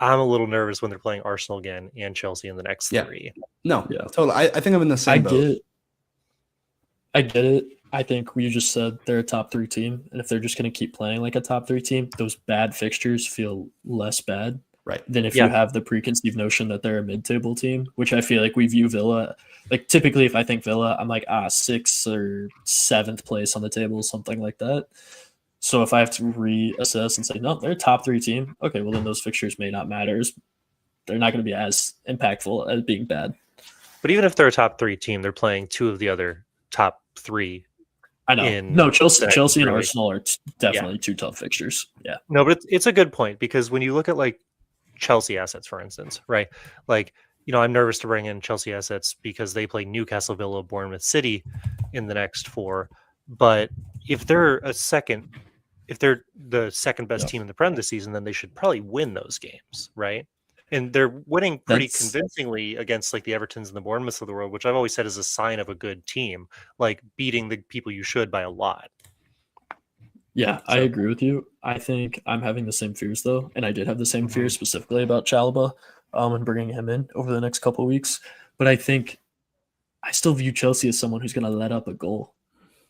I'm a little nervous when they're playing Arsenal again and Chelsea in the next 3. Totally. I think I'm in the same boat. I get it. I think you just said they're a top 3 team, and if they're just going to keep playing like a top 3 team, those bad fixtures feel less bad, right? Than if you have the preconceived notion that they're a mid-table team, which I feel like we view Villa. Like typically, if I think Villa, I'm like 6th or 7th place on the table, something like that. So if I have to reassess and say, no, they're a top 3 team, okay, well then those fixtures may not matter. They're not going to be as impactful as being bad. But even if they're a top 3 team, they're playing 2 of the other top 3. I know. No, Chelsea and Arsenal are definitely 2 tough fixtures. Yeah. No, but it's a good point because when you look at like Chelsea assets, for instance, right? Like, I'm nervous to bring in Chelsea assets because they play Newcastle, Villa, Bournemouth, City in the next 4. But if they're the second best team in the Prem this season, then they should probably win those games, right? And they're winning pretty convincingly against like the Evertons and the Bournemouths of the world, which I've always said is a sign of a good team, like beating the people you should by a lot. Yeah, I agree with you. I think I'm having the same fears though, and I did have the same fears specifically about Chalobah and bringing him in over the next couple of weeks. But I think I still view Chelsea as someone who's going to let up a goal.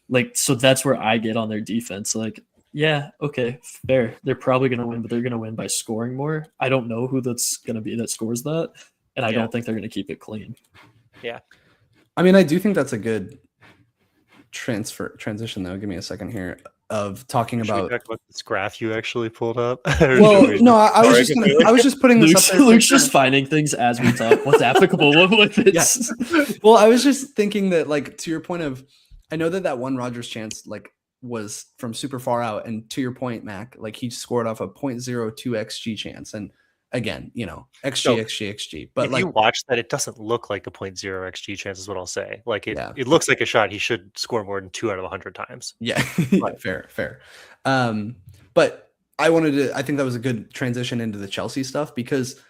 Like, so that's where I get on their defense. Like, yeah, okay, fair. They're probably going to win, but they're going to win by scoring more. I don't know who that's going to be that scores that, and I don't think they're going to keep it clean. Yeah. I mean, I do think that's a good transition, though. Give me a second here of talking about this graph you actually pulled up. Well, no, I was just putting this up there. Luke's just finding things as we talk. What's applicable? What fits? Yes. Well, I was just thinking that, like, to your point of, I know that one Rodgers chance, like, was from super far out, and to your point, Mac, like he scored off a 0.02 xG chance, and again, xG, but if like you watch that, it doesn't look like a 0.0 xG chance is what I'll say. Like it looks like a shot he should score more than 2 out of 100 times. Yeah. fair. But I think that was a good transition into the Chelsea stuff because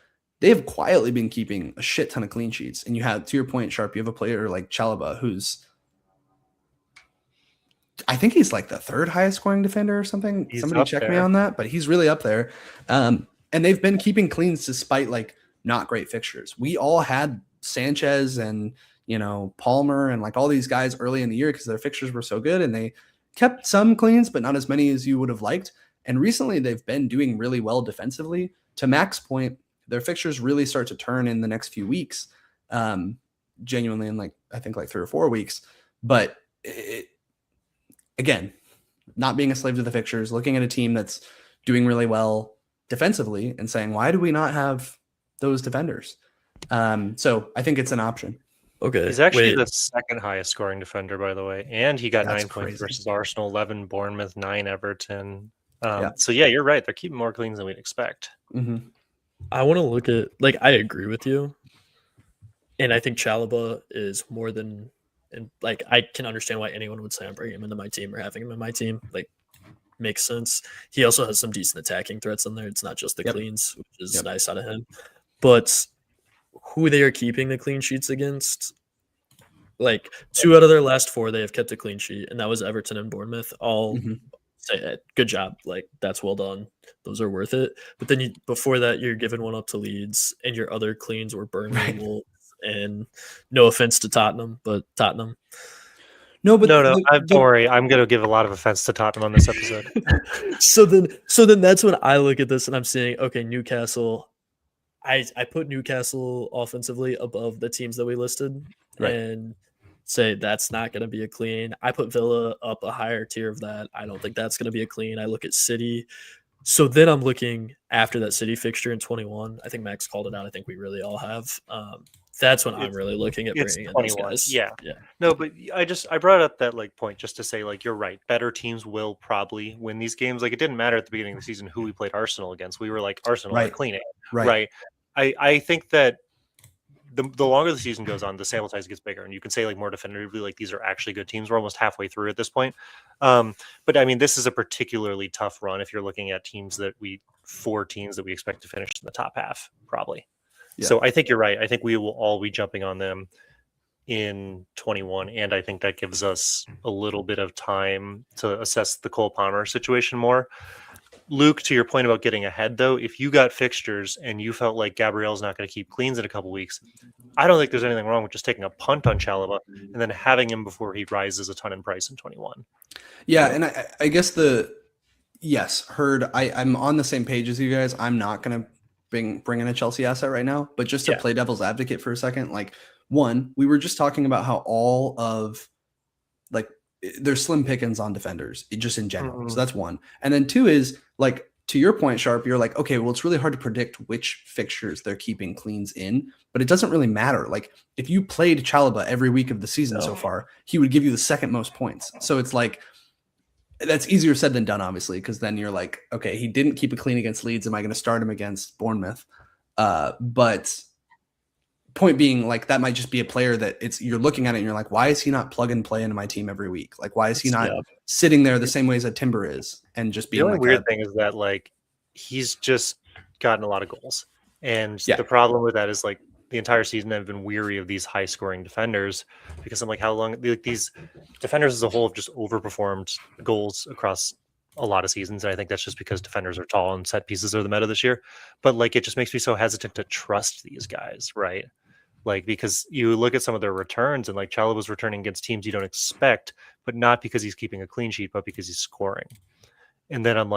they have quietly been keeping a shit ton of clean sheets, and you have, to your point, Sharpe, you have a player like Chalobah who's, I think he's like the 3rd highest scoring defender or something. Somebody check me on that, but he's really up there. And they've been keeping cleans despite like not great fixtures. We all had Sanchez and, Palmer and like all these guys early in the year because their fixtures were so good and they kept some cleans, but not as many as you would have liked. And recently they've been doing really well defensively. To Mac's point, their fixtures really start to turn in the next few weeks, genuinely in I think 3 or 4 weeks. But again, not being a slave to the fixtures, looking at a team that's doing really well defensively and saying, why do we not have those defenders? So I think it's an option. Okay. He's actually the second highest scoring defender, by the way. And he got That's 9 points crazy. versus Arsenal, 11 Bournemouth, 9 Everton. Yeah. So yeah, you're right. They're keeping more cleans than we'd expect. Mm-hmm. I want to look at I agree with you. And I think Chalobah is more than, and I can understand why anyone would say I'm bringing him into my team or having him in my team. Makes sense. He also has some decent attacking threats in there. It's not just the cleans, which is nice out of him. But who they are keeping the clean sheets against, 2 out of their last 4, they have kept a clean sheet, and that was Everton and Bournemouth. All say good job. That's well done. Those are worth it. But then before that, you're giving one up to Leeds, and your other cleans were Burnley, Wolves, and no offense to Tottenham, but Tottenham. No, don't worry. I'm going to give a lot of offense to Tottenham on this episode. So then that's when I look at this and I'm saying, okay, Newcastle. I put Newcastle offensively above the teams that we listed, and say that's not going to be a clean. I put Villa up a higher tier of that. I don't think that's going to be a clean. I look at City. So then I'm looking after that City fixture in 21. I think Max called it out. I think we really all have. That's when I'm really looking at bringing in those guys. Yeah. No, but I brought up that point just to say you're right. Better teams will probably win these games. It didn't matter at the beginning of the season who we played Arsenal against. We were Arsenal are cleaning. Right. I think that the longer the season goes on, the sample size gets bigger, and you can say more definitively these are actually good teams. We're almost halfway through at this point. But I mean, this is a particularly tough run if you're looking at 4 teams that we expect to finish in the top half, probably. Yeah. So I think you're right. I think we will all be jumping on them in 21, and I think that gives us a little bit of time to assess the Cole Palmer situation more. Luke, to your point about getting ahead, though, if you got fixtures and you felt like Gabriel's not going to keep cleans in a couple weeks, I don't think there's anything wrong with just taking a punt on Chalobah and then having him before he rises a ton in price in 21. Yeah, and I guess I'm on the same page as you guys. I'm not going to bring in a Chelsea asset right now, but just to play devil's advocate for a second, one, we were just talking about how all of there's slim pickings on defenders just in general. Mm-hmm. So that's one. And then 2 is to your point, Sharpe, you're okay, well, it's really hard to predict which fixtures they're keeping cleans in, but it doesn't really matter. If you played Chalobah every week of the season so far, he would give you the second most points. So it's that's easier said than done, obviously, because then you're okay, he didn't keep it clean against Leeds. Am I going to start him against Bournemouth? But point being, that might just be a player that you're looking at it and you're why is he not plug and play into my team every week? Why is he not sitting there the same way as a Timber is and just being the only weird thing is that he's just gotten a lot of goals, and the problem with that is the entire season I've been weary of these high scoring defenders because I'm how long these defenders as a whole have just overperformed goals across a lot of seasons. And I think that's just because defenders are tall and set pieces are the meta this year. But it just makes me so hesitant to trust these guys, right? Because you look at some of their returns and Chalobah's returning against teams you don't expect, but not because he's keeping a clean sheet, but because he's scoring. And then I'm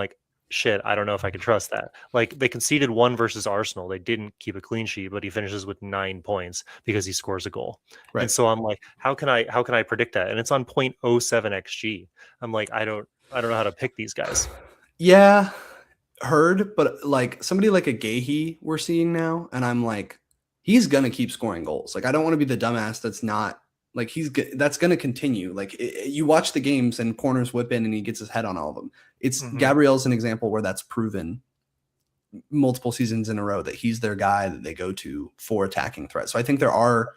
shit, I don't know if I can trust that. They conceded 1 versus Arsenal. They didn't keep a clean sheet, but he finishes with 9 points because he scores a goal. Right. And so I'm how can I predict that? And it's on 0.07 XG. I'm I don't know how to pick these guys. Yeah, heard, but somebody like a Gahey we're seeing now, and I'm he's gonna keep scoring goals. I don't want to be the dumbass that's not that's gonna continue. You watch the games and corners whip in and he gets his head on all of them. It's Gabriel's an example where that's proven multiple seasons in a row that he's their guy that they go to for attacking threats. So I think there are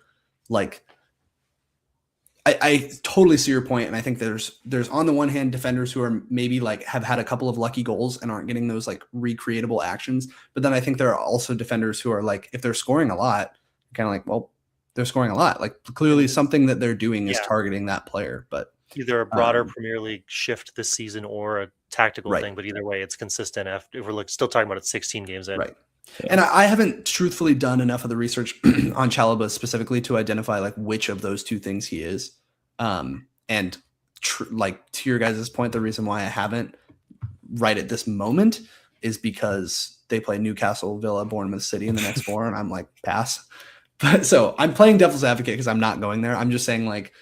I totally see your point, and I think there's on the one hand defenders who are maybe have had a couple of lucky goals and aren't getting those recreatable actions, but then I think there are also defenders who are if they're scoring a lot, kind of well, they're scoring a lot. Clearly something that they're doing is targeting that player, but either a broader Premier League shift this season or a tactical thing. But either way, it's consistent. If we're still talking about it 16 games in. Right. And I haven't truthfully done enough of the research on Chalobah specifically to identify like which of those two things he is. And like to your guys' point, the reason why I haven't right at this moment is because they play Newcastle, Villa, Bournemouth, City in the next 4, and I'm like, pass. But so I'm playing devil's advocate because I'm not going there. I'm just saying, like,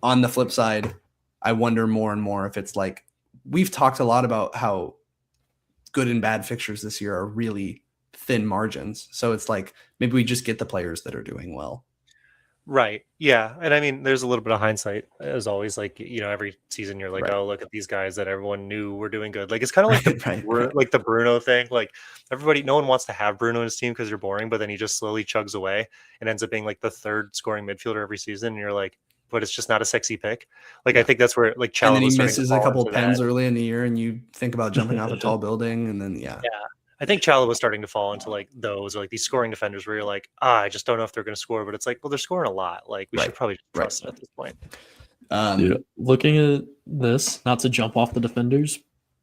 on the flip side, I wonder more and more if it's like we've talked a lot about how good and bad fixtures this year are really thin margins. So it's like maybe we just get the players that are doing well. Right. Yeah. And I mean, there's a little bit of hindsight as always. Like, every season you're like, Right. oh, look at these guys that everyone knew were doing good. Like, it's kind of like Right. like the Bruno thing. Like no one wants to have Bruno in his team because you're boring, but then he just slowly chugs away and ends up being like the 3rd scoring midfielder every season. And you're like, but it's just not a sexy pick. Like, I think that's where like And then Chalobah he misses a couple of pens that. early in the year and you think about jumping off a tall building and then, yeah. I think Chalobah was starting to fall into like those, or like these scoring defenders where you're like, I just don't know if they're going to score, but it's like, well, they're scoring a lot. Like we should probably trust it at this point. Dude, looking at this, not to jump off the defenders,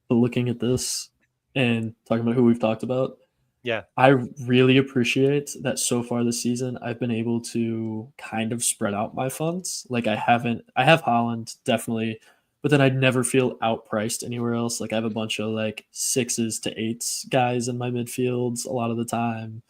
but looking at this and talking about who we've talked about, yeah, I really appreciate that so far this season I've been able to kind of spread out my funds. Like I have Haaland definitely, but then I'd never feel outpriced anywhere else. Like I have a bunch of like 6s to 8s guys in my midfields a lot of the time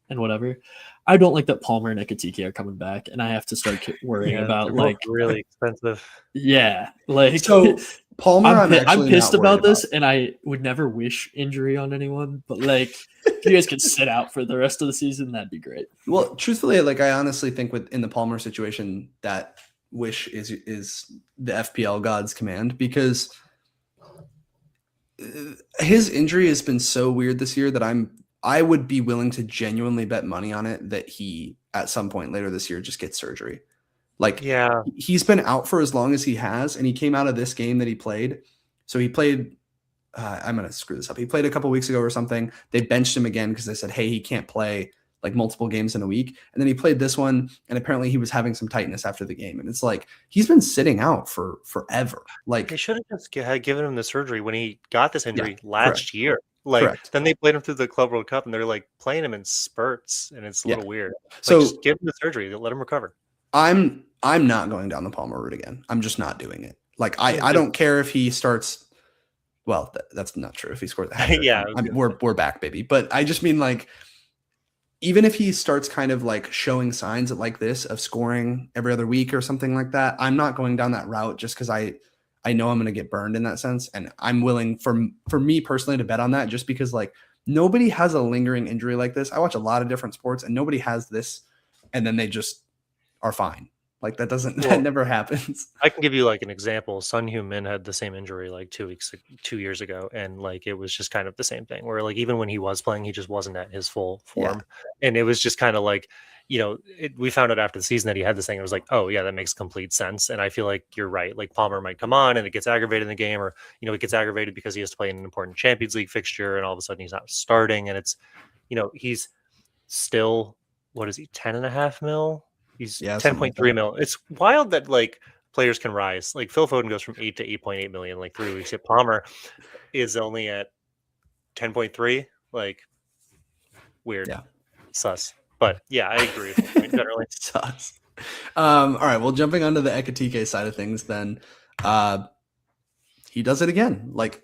and whatever. I don't like that Palmer and Ekitike are coming back, and I have to start worrying about like really expensive. Yeah, like so Palmer. I'm pissed about this, and I would never wish injury on anyone. But like, if you guys could sit out for the rest of the season, that'd be great. Well, truthfully, like I honestly think in the Palmer situation, that wish is the FPL gods' command because his injury has been so weird this year that I would be willing to genuinely bet money on it that he at some point later this year just gets surgery. Like, yeah, he's been out for as long as he has, and he came out of this game that he played. So he played. I'm gonna screw this up. He played a couple weeks ago or something. They benched him again because they said, "Hey, he can't play like multiple games in a week." And then he played this one, and apparently he was having some tightness after the game. And it's like he's been sitting out for forever. Like they should have just given him the surgery when he got this injury last year. Like then they played him through the Club World Cup, and they're like playing him in spurts, and it's a little weird. Like, so just give him the surgery, let him recover. I'm not going down the Palmer route again. I'm just not doing it. Like I don't care if he starts. Well, that's not true. If he scores, yeah, we're back, baby. But I just mean like, even if he starts kind of like showing signs like this of scoring every other week or something like that, I'm not going down that route just because I know I'm going to get burned in that sense, and I'm willing for me personally to bet on that just because like nobody has a lingering injury like this. I watch a lot of different sports and nobody has this, and then they just are fine. Like that never happens. I can give you like an example. Son Heung-min had the same injury like 2 years ago. And like, it was just kind of the same thing where like, even when he was playing, he just wasn't at his full form. Yeah. And it was just kind of like, we found out after the season that he had this thing. It was like, oh yeah, that makes complete sense. And I feel like you're right. Like Palmer might come on and it gets aggravated in the game, or, it gets aggravated because he has to play in an important Champions League fixture. And all of a sudden he's not starting. And it's, he's still, what is he? 10.5 mil. He's 10.3 mil. It's wild that like players can rise. Like Phil Foden goes from 8 to 8.8 million like 3 weeks. Yet Palmer is only at 10.3. Like weird. Yeah. Sus. But yeah, I agree. Generally sus. All right. Well, jumping onto the Ekitike side of things, then he does it again. Like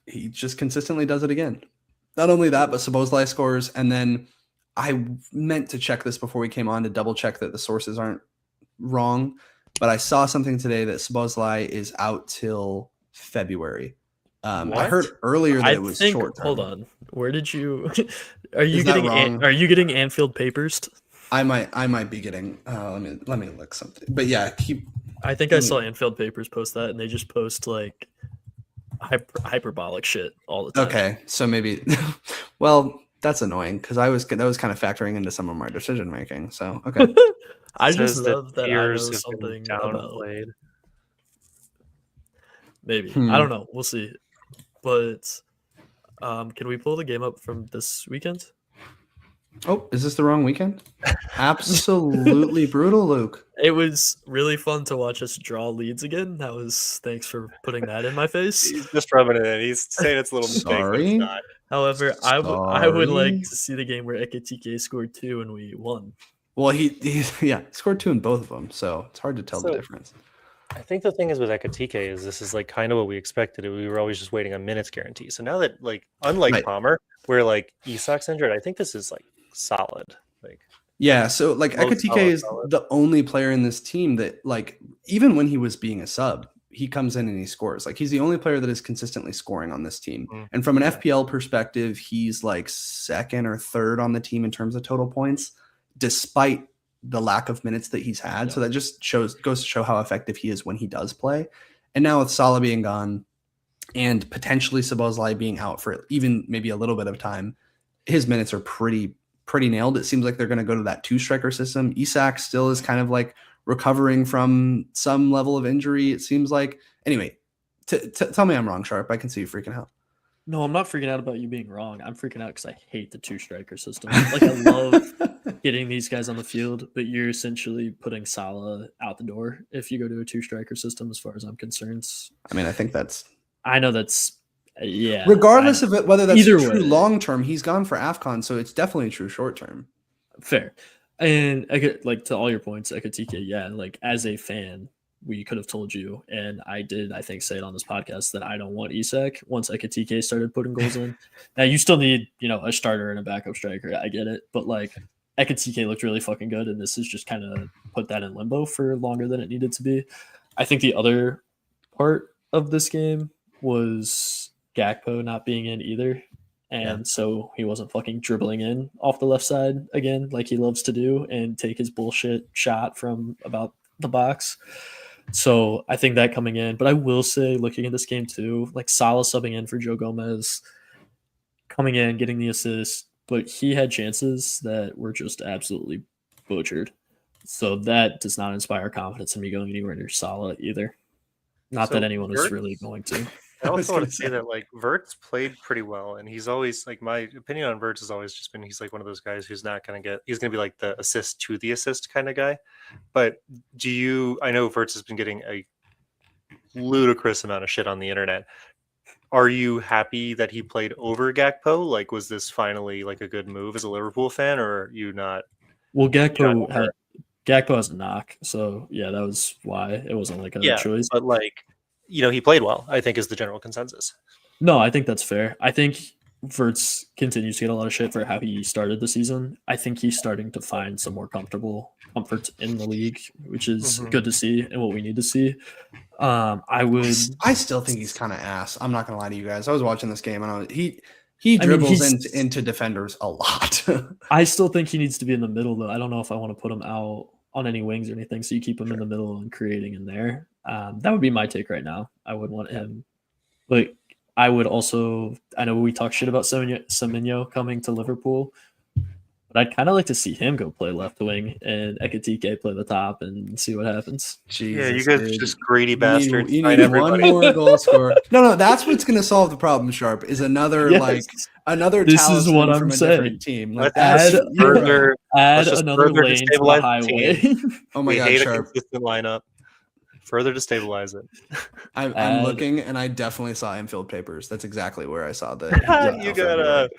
he just consistently does it again. Not only that, but Szoboszlai scores, and then I meant to check this before we came on to double check that the sources aren't wrong, but I saw something today that Szoboszlai is out till February. I heard earlier that it was short term. Hold on, where did you? Are you getting Anfield papers? I might be getting. Let me look something. But yeah, I think I saw Anfield papers post that, and they just post like hyperbolic shit all the time. Okay, so maybe. Well. That's annoying because that was kind of factoring into some of my decision making. So okay, I just love that I know something downplayed. Maybe I don't know. We'll see. But can we pull the game up from this weekend? Oh, is this the wrong weekend? Absolutely brutal, Luke. It was really fun to watch us draw leads again. Thanks for putting that in my face. He's just rubbing it in. He's saying it's a little sorry. big, but it's not. However, I would like Sorry. to see the game where Ekitike scored 2 and we won. Well, he scored 2 in both of them, so it's hard to tell the difference. I think the thing is with Ekitike is this is like kind of what we expected. We were always just waiting on minutes guarantee. So now that like unlike Right. Palmer, where like Isak's injured, I think this is like solid. Like Yeah, so like Most Ekitike solid, is solid. the only player in this team that like even when he was being a sub, he comes in and he scores. Like he's the only player that is consistently scoring on this team. Mhm. And from an FPL perspective, he's like second or third on the team in terms of total points, despite the lack of minutes that he's had. Yeah. So that just goes to show how effective he is when he does play. And now with Salah being gone and potentially Szoboszlai being out for even maybe a little bit of time, his minutes are pretty nailed. It seems like they're going to go to that 2-striker system. Isak still is kind of like recovering from some level of injury, it seems like. Anyway, tell me I'm wrong, Sharpe. I can see you freaking out. No, I'm not freaking out about you being wrong. I'm freaking out because I hate the 2-striker system. Like I love getting these guys on the field, but you're essentially putting Salah out the door if you go to a 2-striker system, as far as I'm concerned. I mean, I think that's... I know that's... Yeah. Regardless of it, whether that's Either true way. long-term, he's gone for AFCON, so it's definitely true short-term. Fair. And I could, like, to all your points, Ekitike, yeah, like as a fan, we could have told you, and I did, I think, say it on this podcast that I don't want Isak once Ekitike started putting goals in. Now you still need, a starter and a backup striker. I get it, but like Ekitike looked really fucking good, and this is just kind of put that in limbo for longer than it needed to be. I think the other part of this game was Gakpo not being in either. And so he wasn't fucking dribbling in off the left side again, like he loves to do, and take his bullshit shot from about the box. So I think that coming in. But I will say, looking at this game too, like Salah subbing in for Joe Gomez, coming in, getting the assist, but he had chances that were just absolutely butchered. So that does not inspire confidence in me going anywhere near Salah either. Not So that anyone is Wirtz- really going to. I I was also want gonna to say say. that like Vert's played pretty well, and he's always like my opinion on Vert's has always just been he's like one of those guys who's not going to get he's going to be like the assist to the assist kind of guy. But I know Vert's has been getting a ludicrous amount of shit on the internet. Are you happy that he played over Gakpo? Like, was this finally like a good move as a Liverpool fan, or are you not? Well, Gakpo has a knock, so yeah, that was why it wasn't like a choice. But like, he played well, I think, is the general consensus. No, I think that's fair. I think Verts continues to get a lot of shit for how he started the season. I think he's starting to find some more comfort in the league, which is good to see and what we need to see. I still think he's kind of ass. I'm not gonna lie to you guys. I was watching this game and he dribbles into defenders a lot. I still think he needs to be in the middle though. I don't know if I want to put him out on any wings or anything. So you keep him in the middle and creating in there. That would be my take right now. I would want him, but I would also. I know we talk shit about Semenyo coming to Liverpool, but I'd kind of like to see him go play left wing and Ekitike play the top and see what happens. Jesus, you guys are just greedy bastards. You need one more goal scorer. No, that's what's going to solve the problem. Sharpe is another another. This is what I'm from a saying. different team. Like add another lane to the highway. Oh my god, hate Sharpe. a consistent lineup. Further destabilize it. I'm looking, and I definitely saw Anfield papers. That's exactly where I saw the. You got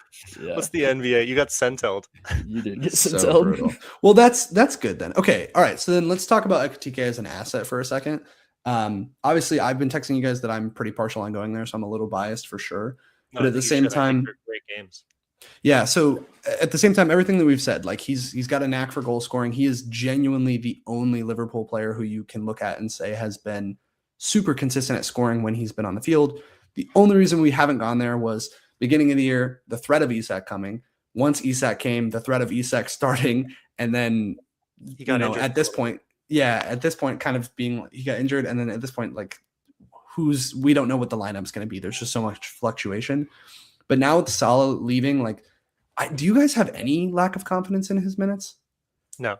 what's the NBA? You got Centelled. You did get so brutal. Well, that's good then. Okay, all right. So then let's talk about Ekitike as an asset for a second. Obviously, I've been texting you guys that I'm pretty partial on going there, so I'm a little biased for sure. But at the same time, great games. Yeah. So at the same time, everything that we've said, like he's got a knack for goal scoring. He is genuinely the only Liverpool player who you can look at and say has been super consistent at scoring when he's been on the field. The only reason we haven't gone there was beginning of the year, the threat of Isak coming. Once Isak came, the threat of Isak starting, and then he got injured. At this point, kind of being he got injured, and then at this point, like we don't know what the lineup's going to be. There's just so much fluctuation. But now with Salah leaving, like, do you guys have any lack of confidence in his minutes? No.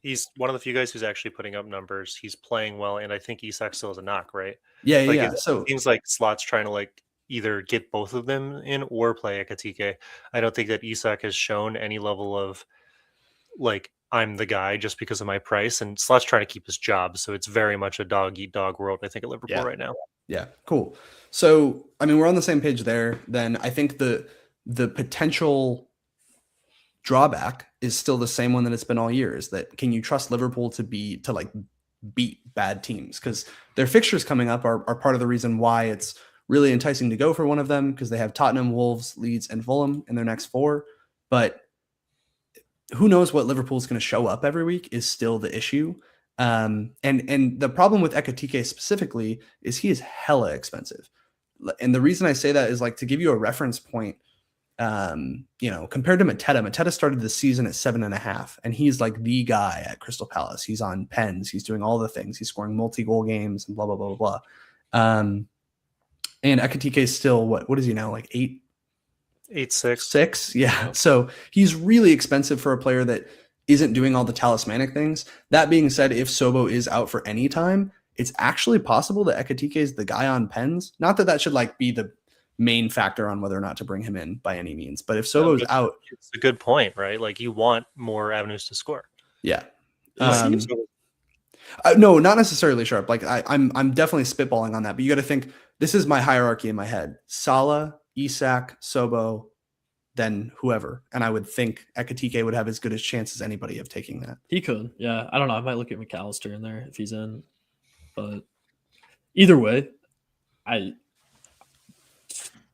He's one of the few guys who's actually putting up numbers. He's playing well, and I think Isak still has a knock, right? Yeah. So it seems like Slot's trying to like either get both of them in or play Ekitike. I don't think that Isak has shown any level of like I'm the guy just because of my price, and Slot's trying to keep his job. So it's very much a dog eat dog world, I think, at Liverpool right now. Yeah, cool. So, I mean, we're on the same page there. Then I think the potential drawback is still the same one that it's been all year, is that can you trust Liverpool to beat bad teams? Because their fixtures coming up are part of the reason why it's really enticing to go for one of them, because they have Tottenham, Wolves, Leeds, and Fulham in their next 4. But who knows what Liverpool's going to show up every week is still the issue. And the problem with Ekitike specifically is he is hella expensive. And the reason I say that is, like, to give you a reference point, compared to Mateta started the season at 7.5, and he's like the guy at Crystal Palace. He's on pens. He's doing all the things. He's scoring multi-goal games and blah, blah, blah, blah, blah. And Ekitike is still, what is he now? Like 8.6. 6? Yeah. So he's really expensive for a player that isn't doing all the talismanic things. That being said, if Sobo is out for any time, it's actually possible that Ekitike is the guy on pens. Not that that should be the main factor on whether or not to bring him in by any means. But if Sobo's out, it's a good point, right? Like, you want more avenues to score. Yeah. No, not necessarily Sharpe. Like, I'm definitely spitballing on that, but you got to think, this is my hierarchy in my head: Salah, Isak, Sobo, then whoever. And I would think Ekitike would have as good a chance as anybody of taking that. He could, yeah. I don't know. I might look at McAllister in there if he's in. But either way,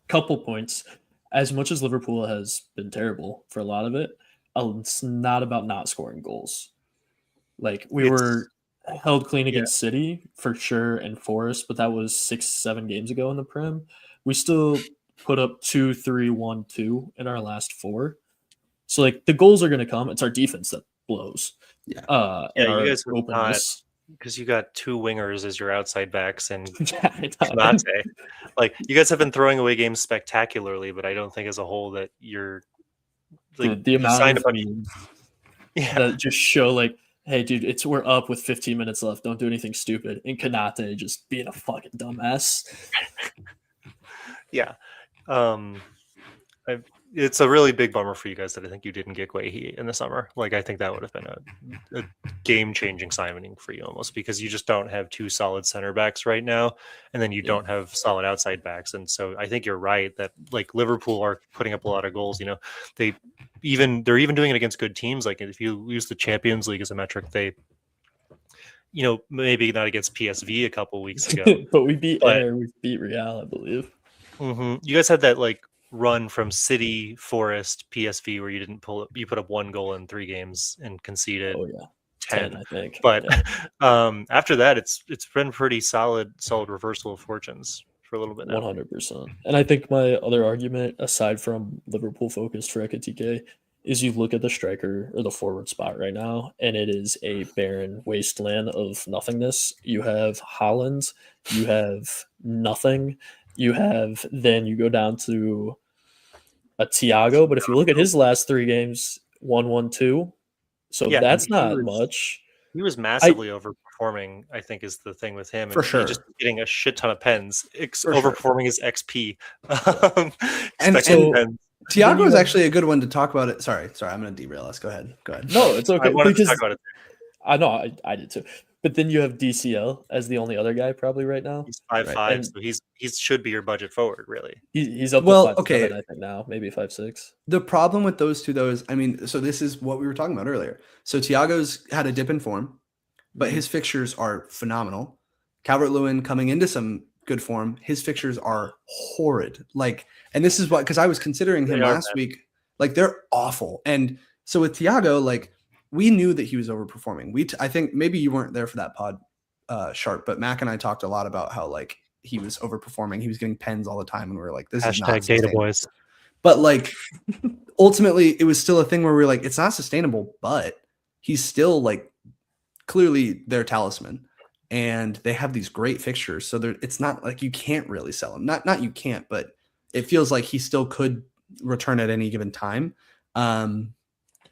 couple points. As much as Liverpool has been terrible for a lot of it, it's not about not scoring goals. Like, we were held clean against City for sure and Forest, but that was 6-7 games ago in the Prem. We still put up 2-3-1-2 in our last 4. So, like, the goals are going to come. It's our defense that blows. Yeah. You guys are openness. Because you got 2 wingers as your outside backs and Konate. Like, you guys have been throwing away games spectacularly, but I don't think as a whole that you're like, the amount of memes that just show, like, hey, dude, we're up with 15 minutes left. Don't do anything stupid. And Konate just being a fucking dumbass. Yeah. It's a really big bummer for you guys that I think you didn't get Guehi in the summer. Like, I think that would have been a game-changing signing for you almost, because you just don't have 2 solid center backs right now, and then you don't have solid outside backs. And so I think you're right that, like, Liverpool are putting up a lot of goals. You know, they're even doing it against good teams. Like, if you use the Champions League as a metric, they, maybe not against PSV a couple weeks ago, but we beat Real, I believe. Mm-hmm. You guys had that, like, run from City, Forest, PSV where you put up 1 goal in 3 games and conceded 10, I think. But after that, it's been pretty solid reversal of fortunes for a little bit now. 100%. And I think my other argument, aside from Liverpool focused for Ekitike, is you look at the striker or the forward spot right now, and it is a barren wasteland of nothingness. You have Haaland, you have nothing. Then you go down to a Thiago, but if you look at his last 3 games, 1-1-2, so that's not much. He was massively overperforming, I think, is the thing with him. For sure. Just getting a shit ton of pens, overperforming his XP. and Thiago is actually a good one to talk about it. Sorry, I'm going to derail us. Go ahead. No, it's okay. I wanted to talk about it. I know, I did too. But then you have DCL as the only other guy probably right now. He's 5'5", so he should be your budget forward, really. He's up to 5'7", I think now, maybe 5'6". The problem with those two, though, is, I mean, so this is what we were talking about earlier. So Thiago's had a dip in form, but his fixtures are phenomenal. Calvert-Lewin coming into some good form, his fixtures are horrid. Like, and this is what, because I was considering him last week, like, they're awful. And so with Thiago, like, we knew that he was overperforming. I think maybe you weren't there for that pod, Sharpe, but Mac and I talked a lot about how, like, he was overperforming. He was getting pens all the time, and we were like, "This is not data boys." But, like, ultimately, it was still a thing where we were like, "It's not sustainable." But he's still, like, clearly their talisman, and they have these great fixtures. So it's not like you can't really sell him. Not you can't, but it feels like he still could return at any given time.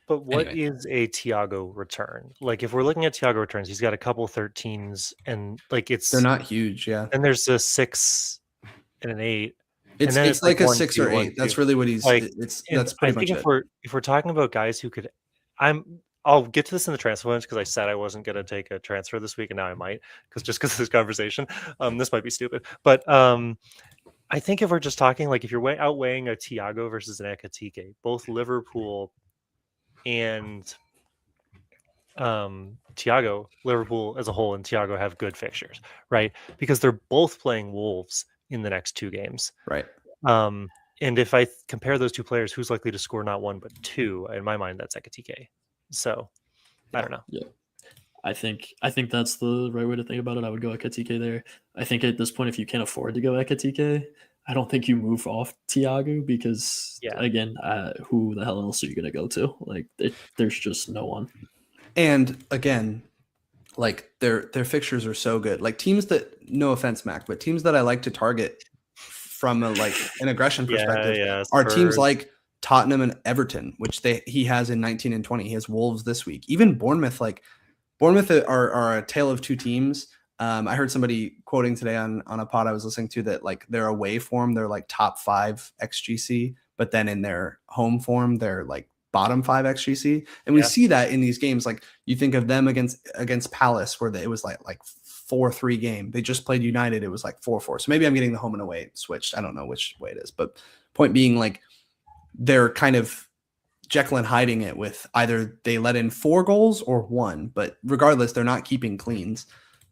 But what is a Thiago return? Like, if we're looking at Thiago returns, he's got a couple 13s, and, like, they're not huge, yeah. And there's a 6 and an 8. It's like a 6 or 8. That's really what he's like. That's pretty much it. If we're talking about guys who could, I'll get to this in the transfer ones because I said I wasn't going to take a transfer this week, and now I might because of this conversation. This might be stupid, but I think if we're just talking like if you're outweighing a Thiago versus an Ekitike, both Liverpool and Liverpool as a whole and Thiago have good fixtures, right? Because they're both playing Wolves in the next 2 games, Right. And if I compare those 2 players, who's likely to score not 1 but 2? In my mind, that's Ekitike. So I don't know. Yeah. I think that's the right way to think about it. I would go Ekitike there. I think at this point, if you can't afford to go Ekitike, I don't think you move off Thiago because, again, who the hell else are you going to go to? Like, there's just no one. And again, like their fixtures are so good. Like teams that, no offense, Mac, but teams that I like to target from an aggression perspective are teams like Tottenham and Everton, which he has in 19 and 20. He has Wolves this week. Even Bournemouth, Bournemouth are a tale of 2 teams. I heard somebody quoting today on a pod I was listening to that like their away form, they're like top 5 XGC, but then in their home form, they're like bottom 5 XGC. And we see that in these games. Like you think of them against Palace, where it was like 4-3 game. They just played United. It was like 4-4. So maybe I'm getting the home and away switched. I don't know which way it is, but point being, like they're kind of Jekyll and hiding it with either they let in 4 goals or 1, but regardless, they're not keeping cleans.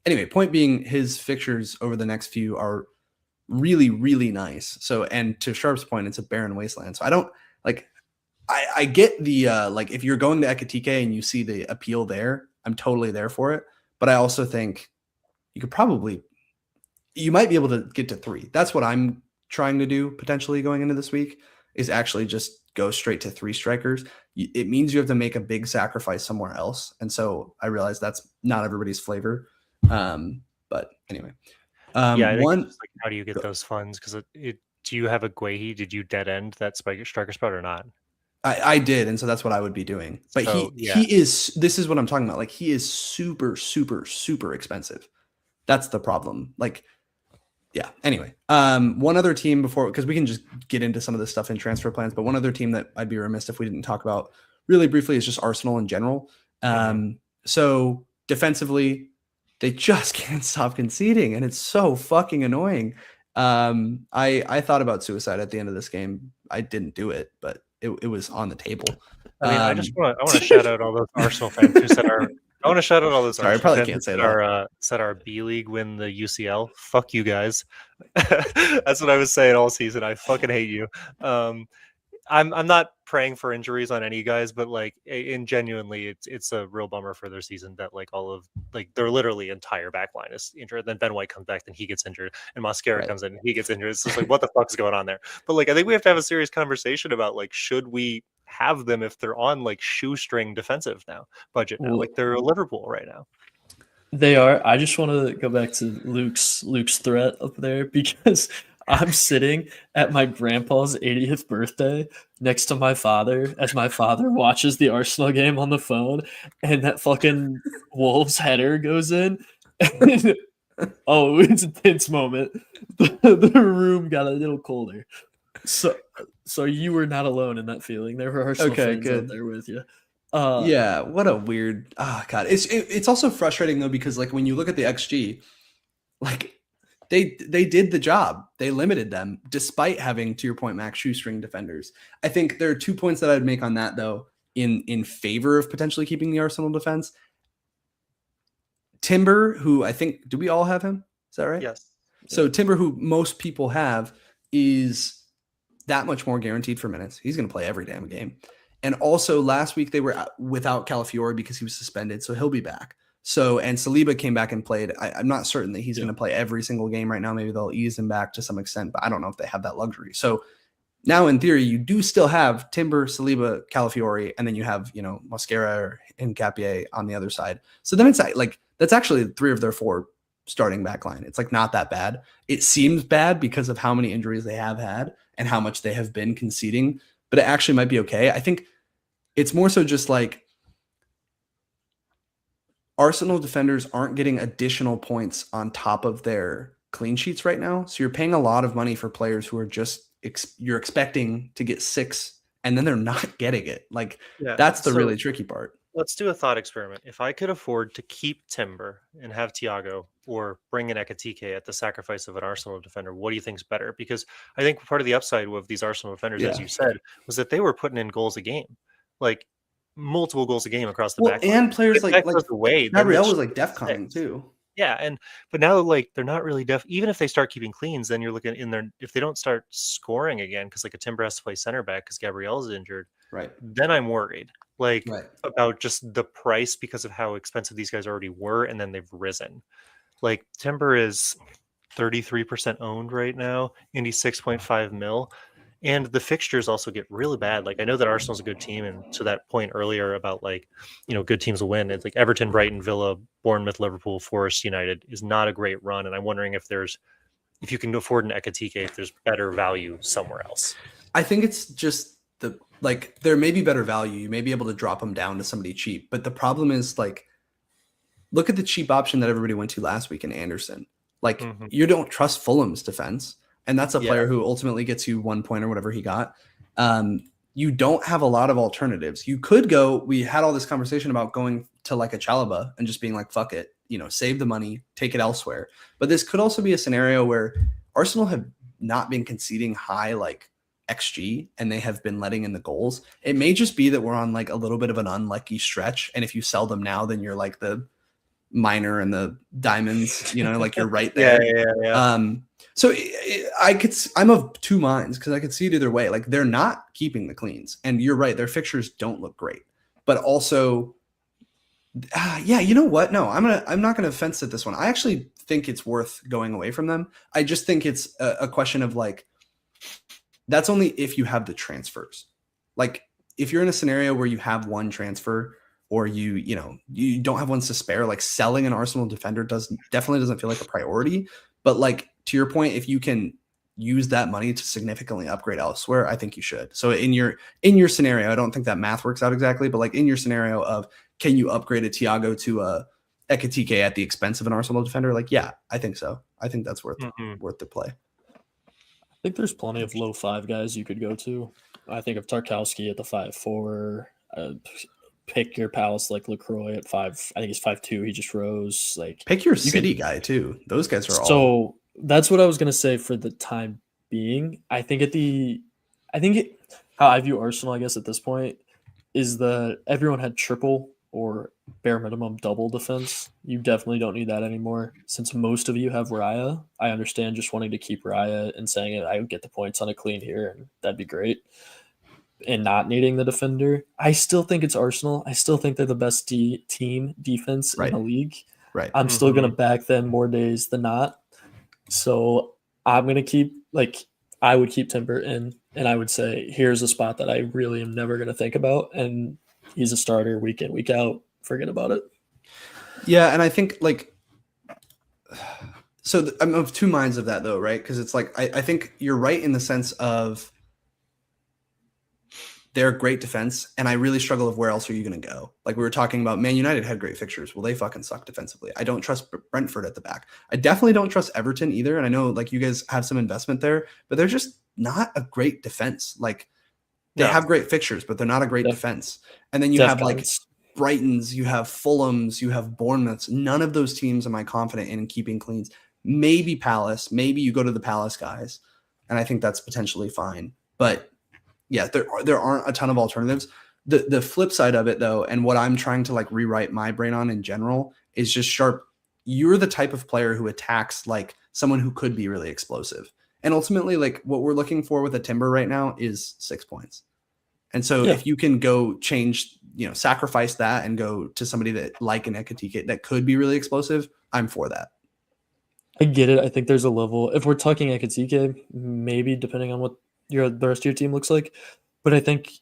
Anyway, point being, his fixtures over the next few are really, really nice. So, and to Sharpe's point, it's a barren wasteland. So I don't like, I get the, like if you're going to Ekitike and you see the appeal there, I'm totally there for it. But I also think you might be able to get to 3. That's what I'm trying to do potentially going into this week, is actually just go straight to 3 strikers. It means you have to make a big sacrifice somewhere else. And so I realize that's not everybody's flavor. But anyway, I think it's like, how do you get those funds? Because do you have a Guehi? Did you dead end that striker spot or not? I did, and so that's what I would be doing. But he is. This is what I'm talking about. Like he is super, super, super expensive. That's the problem. Like, yeah. Anyway, one other team because we can just get into some of this stuff in transfer plans. But one other team that I'd be remiss if we didn't talk about really briefly is just Arsenal in general. So defensively, they just can't stop conceding, and it's so fucking annoying. I thought about suicide at the end of this game. I didn't do it, but it was on the table. I mean, I want to shout out all those Arsenal fans who said I want to shout out all those. Sorry, I probably can't say that. Said our B League win the UCL. Fuck you guys. That's what I was saying all season. I fucking hate you. I'm not praying for injuries on any guys, but like genuinely, it's a real bummer for their season that like all of like their literally entire back line is injured. Then Ben White comes back, then he gets injured, and Mosquera comes in, and he gets injured. It's just like, what the fuck is going on there? But like, I think we have to have a serious conversation about like, should we have them if they're on like shoestring defensive budget now? Like they're Liverpool right now. They are. I just want to go back to Luke's threat up there because I'm sitting at my grandpa's 80th birthday next to my father as my father watches the Arsenal game on the phone, and that fucking Wolves header goes in. And, it's a tense moment. The room got a little colder. So you were not alone in that feeling. There were Arsenal fans out there with you. Yeah, what a weird. Oh god, it's also frustrating though, because like when you look at the XG, like they did the job. They limited them despite having, to your point, Max, shoestring defenders. I think there are 2 points that I'd make on that though, in favor of potentially keeping the Arsenal defense. Timber, who I think, do we all have him? Is that right? Yes. So Timber, who most people have, is that much more guaranteed for minutes. He's going to play every damn game. And also last week they were without Calafiori because he was suspended, so he'll be back. So, and Saliba came back and played. I'm not certain that he's going to play every single game right now. Maybe they'll ease him back to some extent, but I don't know if they have that luxury. So now in theory, you do still have Timber, Saliba, Calafiori, and then you have, Mosquera and Capier on the other side. So then it's like, that's actually 3 of their 4 starting back line. It's like not that bad. It seems bad because of how many injuries they have had and how much they have been conceding, but it actually might be okay. I think it's more so just like Arsenal defenders aren't getting additional points on top of their clean sheets right now. So you're paying a lot of money for players who are just, you're expecting to get 6 and then they're not getting it. Like that's the really tricky part. let's do a thought experiment. If I could afford to keep Timber and have Thiago, or bring in Ekitike at the sacrifice of an Arsenal defender, what do you think's better? Because I think part of the upside of these Arsenal defenders, as Yeah. you said, was that they were putting in goals a game, like multiple goals a game across the Well, back line. and players If like that goes away, then Gabriel it's was like DEFCONing 6. too. Yeah, but now like they're not really even if they start keeping cleans, then you're looking in there. If they don't start scoring again, because like a Timber has to play center back because Gabriel's injured, Right. then I'm worried Right. about just the price because of how expensive these guys already were, and then they've risen. Like Timber is 33% owned right now, Indy 6.5 mil. And the fixtures also get really bad. Like I know that Arsenal's a good team, and to that point earlier about like, good teams will win. It's like Everton, Brighton, Villa, Bournemouth, Liverpool, Forest, United is not a great run. And I'm wondering if you can afford an Ekitike, if there's better value somewhere else. I think it's just there may be better value. You may be able to drop them down to somebody cheap, but the problem is like, look at the cheap option that everybody went to last week in Anderson. Like you don't trust Fulham's defense. And that's a player who ultimately gets you 1 point or whatever he got. You don't have a lot of alternatives. You could go, we had all this conversation about going to like a Chalobah and just being like, fuck it, save the money, take it elsewhere. But this could also be a scenario where Arsenal have not been conceding high like XG and they have been letting in the goals. It may just be that we're on like a little bit of an unlucky stretch. And if you sell them now, then you're like the minor and the diamonds, like you're right there. Yeah. So I'm of two minds because I could see it either way. Like they're not keeping the cleans, and you're right. Their fixtures don't look great, but also, you know what? No, I'm not gonna fence at this one. I actually think it's worth going away from them. I just think it's a question of like, that's only if you have the transfers. Like if you're in a scenario where you have one transfer or you don't have ones to spare, like selling an Arsenal defender definitely doesn't feel like a priority. But like to your point, if you can use that money to significantly upgrade elsewhere, I think you should. So in your scenario, I don't think that math works out exactly, but like in your scenario of can you upgrade a Thiago to a Ekitike at the expense of an Arsenal defender? Like, yeah, I think so. I think that's worth the play. I think there's plenty of low 5 guys you could go to. I think of Tarkowski at the 5'4". Pick your Palace like LaCroix at 5. I think he's 5'2". He just rose. Like pick your City guy too. Those guys are all. So that's what I was gonna say for the time being. I think how I view Arsenal, I guess at this point, is that everyone had triple or bare minimum double defense. You definitely don't need that anymore. Since most of you have Raya, I understand just wanting to keep Raya and saying it. I would get the points on a clean here, and that'd be great. And not needing the defender, I still think it's Arsenal. I still think they're the best team defense in the league. Right. I'm still going to back them more days than not. So I'm going to keep, I would keep Timber in, and I would say, here's a spot that I really am never going to think about. And he's a starter week in, week out. Forget about it. Yeah. And I think I'm of two minds of that though, right? Because it's like, I think you're right in the sense of, they're great defense, and I really struggle of where else are you going to go? Like we were talking about, Man United had great fixtures. Well, they fucking suck defensively. I don't trust Brentford at the back. I definitely don't trust Everton either, and I know like you guys have some investment there, but they're just not a great defense. Like they have great fixtures, but they're not a great defense. And then you have like Brightons, you have Fulhams, you have Bournemouths. None of those teams am I confident in keeping cleans. Maybe Palace. Maybe you go to the Palace guys, and I think that's potentially fine. But yeah, there aren't a ton of alternatives. The flip side of it though, and what I'm trying to like rewrite my brain on in general is just Sharpe. You're the type of player who attacks like someone who could be really explosive. And ultimately, like what we're looking for with a Timber right now is 6 points. And so if you can go change, sacrifice that and go to somebody that like an Ekitike that could be really explosive, I'm for that. I get it. I think there's a level. If we're talking Ekitike, maybe depending on what the rest of your team looks like, but I think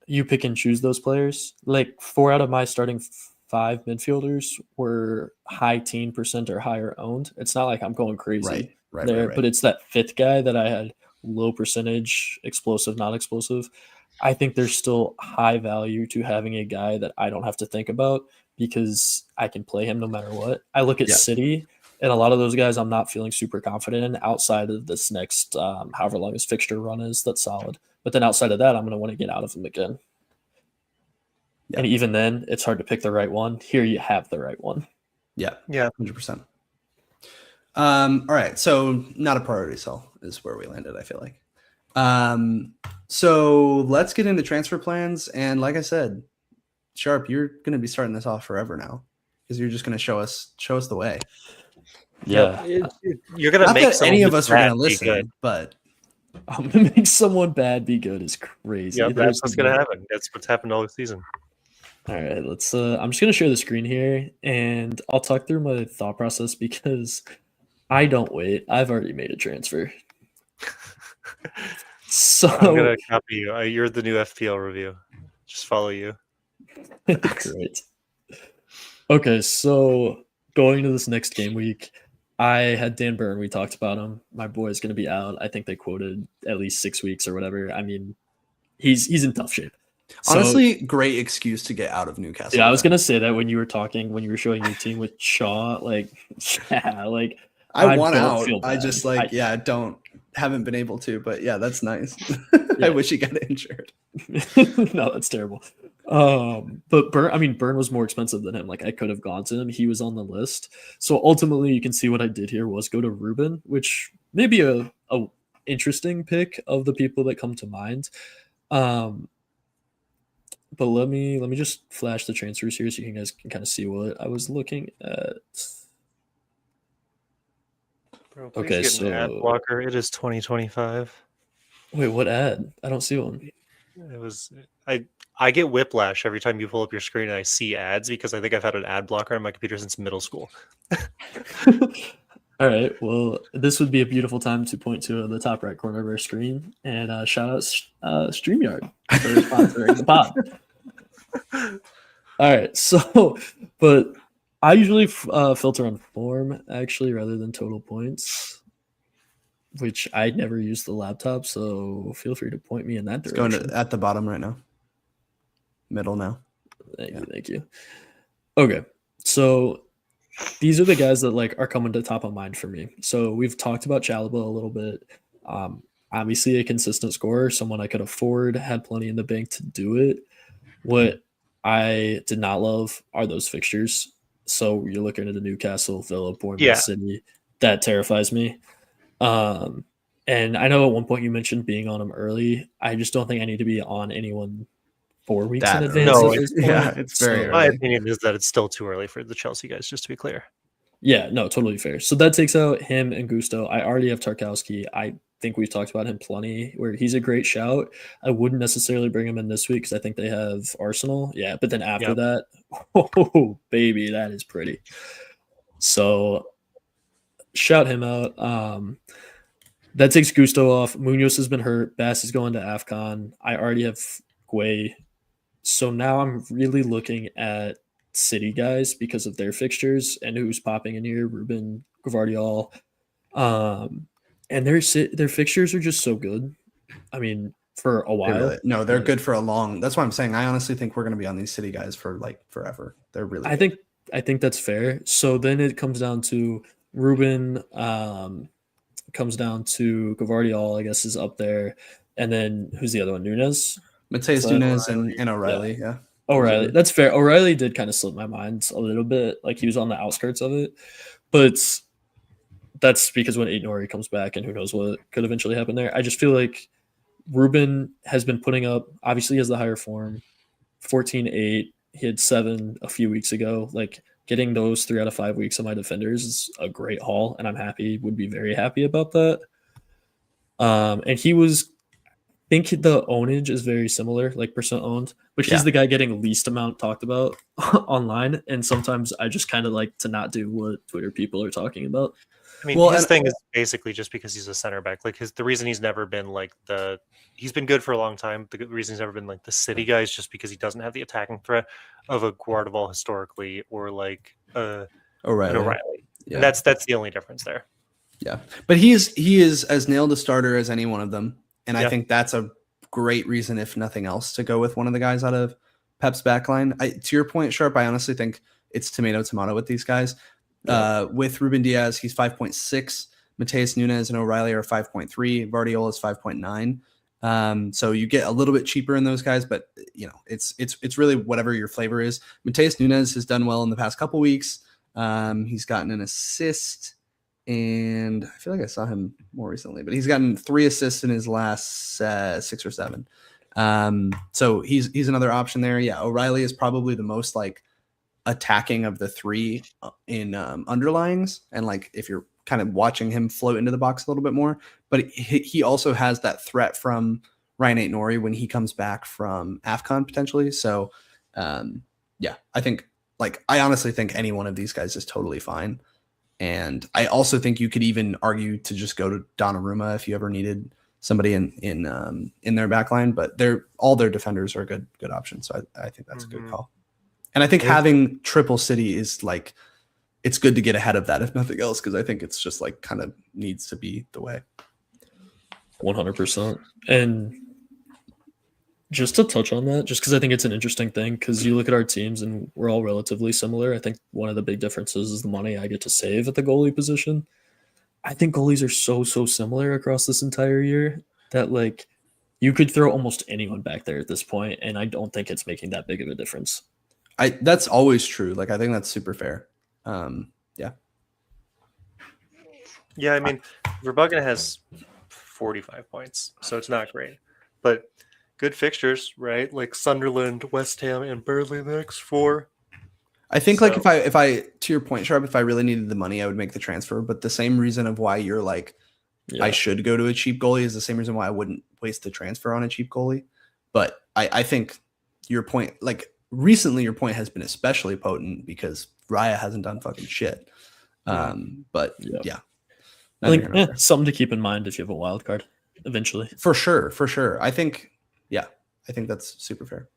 you pick and choose those players. Like 4 out of my starting 5 midfielders were high teen % or higher owned. It's not like I'm going crazy there, but it's that 5th guy that I had low percentage, explosive, not explosive. I think there's still high value to having a guy that I don't have to think about because I can play him no matter what. I look at City. And a lot of those guys I'm not feeling super confident in outside of this next, however long his fixture run is, that's solid. But then outside of that, I'm going to want to get out of them again. Yeah. And even then, it's hard to pick the right one. Here you have the right one. Yeah. Yeah. 100%. All right. So not a priority sell is where we landed, I feel like. So let's get into transfer plans. And like I said, Sharpe, you're going to be starting this off forever now because you're just going to show us the way. Yeah. You're going to Not make that any someone of us are going to bad be good. listen, but I'm going to make someone bad be good is crazy. Yeah, that's what's going to happen. That's what's happened all season. All right, let's I'm just going to share the screen here and I'll talk through my thought process because I don't wait. I've already made a transfer. So I'm going to copy you. You're the new FPL review. Just follow you. Great. Okay, so going to this next game week, I had Dan Burn. We talked about him. My boy is going to be out. I think they quoted at least 6 weeks or whatever. I mean, he's in tough shape. Honestly, great excuse to get out of Newcastle. Yeah, I was going to say that when you were talking, when you were showing your team with Shaw, like, yeah, like I want out. I just haven't been able to, but yeah, that's nice. Yeah. I wish he got injured. No, that's terrible. But Burn was more expensive than him. Like I could have gone to him. He was on the list. So ultimately you can see what I did here was go to Ruben, which may be a interesting pick of the people that come to mind. But let me just flash the transfers here so you guys can kind of see what I was looking at. Bro, okay, so ad blocker. It is 2025. Wait, what ad? I don't see one. It was I get whiplash every time you pull up your screen and I see ads because I think I've had an ad blocker on my computer since middle school. All right. Well, this would be a beautiful time to point to the top right corner of our screen and shout out StreamYard for sponsoring the pod. All right. So, but I usually filter on form actually rather than total points, which I never use the laptop. So feel free to point me in that direction. It's going at the bottom right now. Middle now. Thank you. Okay. So these are the guys that like are coming to top of mind for me. So we've talked about Chalobah a little bit. Obviously a consistent scorer, someone I could afford, had plenty in the bank to do it. What I did not love are those fixtures. So you're looking at a Newcastle, Villa, Bournemouth, City. That terrifies me. And I know at one point you mentioned being on them early. I just don't think I need to be on anyone 4 weeks in advance. No, it's very early. My opinion is that it's still too early for the Chelsea guys, just to be clear. Yeah, no, totally fair. So that takes out him and Gusto. I already have Tarkowski. I think we've talked about him plenty, where he's a great shout. I wouldn't necessarily bring him in this week because I think they have Arsenal. Yeah, but then after that, oh, baby, that is pretty. So shout him out. That takes Gusto off. Munoz has been hurt. Bass is going to AFCON. I already have Guay. So now I'm really looking at City guys because of their fixtures and who's popping in here. Ruben, Gvardiol. And their fixtures are just so good. I mean, for a while. They're good for a long. That's why I'm saying I honestly think we're going to be on these City guys for like forever. They're really good. I think that's fair. So then it comes down to Ruben, comes down to Gvardiol, I guess, is up there. And then who's the other one? Nunez? Mateus Nunez and O'Reilly, yeah. O'Reilly. That's fair. O'Reilly did kind of slip my mind a little bit. Like he was on the outskirts of it. But that's because when Aït-Nouri comes back and who knows what could eventually happen there. I just feel like Ruben has been putting up, obviously he has the higher form, 14-8. He had 7 a few weeks ago. Like getting those 3 out of 5 weeks of my defenders is a great haul, and I'm happy, would be very happy about that. And he was, I think the ownage is very similar, like percent owned, but he's the guy getting least amount talked about online. And sometimes I just kind of like to not do what Twitter people are talking about. I mean, his thing is basically just because he's a center back. Like the reason he's never been like he's been good for a long time. The reason he's never been like the City guy is just because he doesn't have the attacking threat of a Guardiola historically or like O'Reilly. Yeah. And that's the only difference there. Yeah, but he is as nailed a starter as any one of them, and I think that's a great reason, if nothing else, to go with one of the guys out of Pep's backline. To your point, Sharpe, I honestly think it's tomato with these guys. With Ruben Diaz, he's 5.6. Mateus Nunez and O'Reilly are 5.3. Gvardiol is 5.9. So you get a little bit cheaper in those guys, but it's really whatever your flavor is. Mateus Nunes has done well in the past couple weeks. He's gotten an assist, and I feel like I saw him more recently, but he's gotten 3 assists in his last 6 or 7. So he's another option there. Yeah, O'Reilly is probably the most like attacking of the 3 in underlyings, and like if you're kind of watching him float into the box a little bit more, but he also has that threat from Ryan Ait-Nouri when he comes back from AFCON potentially. So yeah, I honestly think any one of these guys is totally fine. And I also think you could even argue to just go to Donnarumma if you ever needed somebody in their back line, but all their defenders are good options. So I think that's a good call. And I think having triple City is like, it's good to get ahead of that, if nothing else, because I think it's just like kind of needs to be the way. 100%. And just to touch on that, just because I think it's an interesting thing, because you look at our teams and we're all relatively similar. I think one of the big differences is the money I get to save at the goalie position. I think goalies are so similar across this entire year that like you could throw almost anyone back there at this point, and I don't think it's making that big of a difference. That's always true. Like I think that's super fair. Yeah. Yeah, I mean, Verbucken has 45 points, so it's not great. But good fixtures, right? Like Sunderland, West Ham, and Burnley the next 4. I think like if I to your point, Sharpe, if I really needed the money, I would make the transfer. But the same reason of why you're like, I should go to a cheap goalie is the same reason why I wouldn't waste the transfer on a cheap goalie. But I think your point, like recently, your point has been especially potent because Raya hasn't done fucking shit. But yeah. I think something to keep in mind if you have a wild card eventually. For sure. I think that's super fair.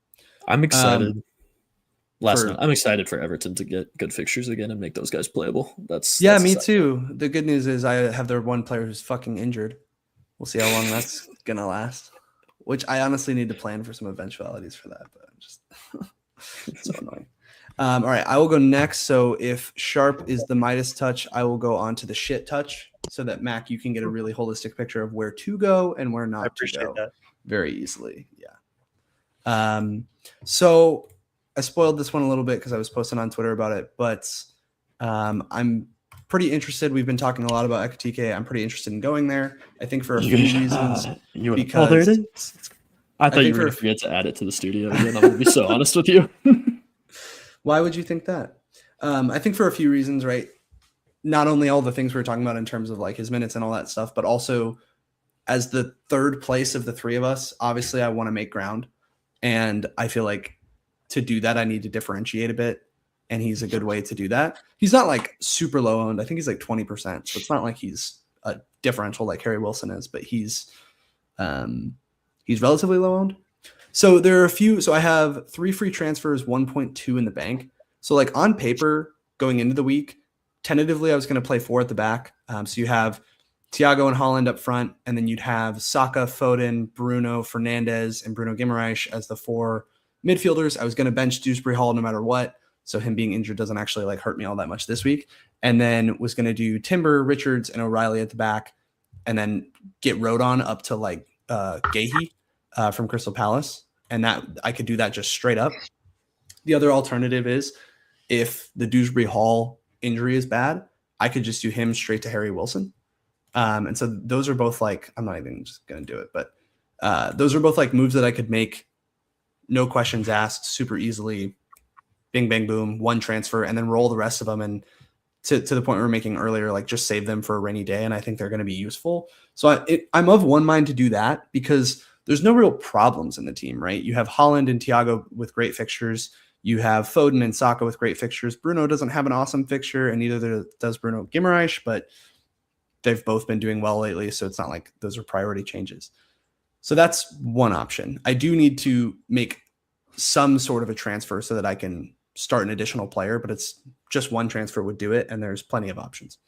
I'm excited. I'm excited for Everton to get good fixtures again and make those guys playable. That's me exciting. too. The good news is I have their one player who's fucking injured. We'll see how long that's gonna last. Which I honestly need to plan for some eventualities for that, but I'm just so annoying. All right, I will go next. So if Sharpe is the Midas touch, I will go on to the shit touch so that Mac, you can get a really holistic picture of where to go and where not to go that very easily. Yeah. So I spoiled this one a little bit because I was posting on Twitter about it, but I'm pretty interested. We've been talking a lot about Ekitike. I'm pretty interested in going there. I think for a few reasons. Because there it is. I thought you were going to forget to add it to the studio again. I'm going to be so honest with you. Why would you think that? I think for a few reasons, right? Not only all the things we were talking about in terms of like his minutes and all that stuff, but also as the third place of the 3 of us, obviously I want to make ground. And I feel like to do that, I need to differentiate a bit. And he's a good way to do that. He's not like super low owned. I think he's like 20%. So it's not like he's a differential like Harry Wilson is, but he's relatively low owned. So there are a few. So I have 3 free transfers, 1.2 in the bank. So like on paper going into the week, tentatively I was going to play 4 at the back. So you have Thiago and Haaland up front, and then you'd have Saka, Foden, Bruno Fernandes, and Bruno Guimaraes as the 4 midfielders. I was going to bench Dewsbury Hall no matter what. So him being injured doesn't actually like hurt me all that much this week. And then was going to do Timber, Richards, and O'Reilly at the back, and then get Rodon up to like Gahey from Crystal Palace. And that I could do that just straight up. The other alternative is if the Dewsbury Hall injury is bad, I could just do him straight to Harry Wilson. And so those are both like, I'm not even just going to do it, but those are both like moves that I could make. No questions asked, super easily, bing, bang, boom, 1 transfer, and then roll the rest of them. And to the point we were making earlier, like just save them for a rainy day. And I think they're going to be useful. So I'm of one mind to do that because there's no real problems in the team, right? You have Haaland and Thiago with great fixtures. You have Foden and Saka with great fixtures. Bruno doesn't have an awesome fixture, and neither does Bruno Guimaraes, but they've both been doing well lately, so it's not like those are priority changes. So that's one option. I do need to make some sort of a transfer so that I can start an additional player, but it's just 1 transfer would do it, and there's plenty of options.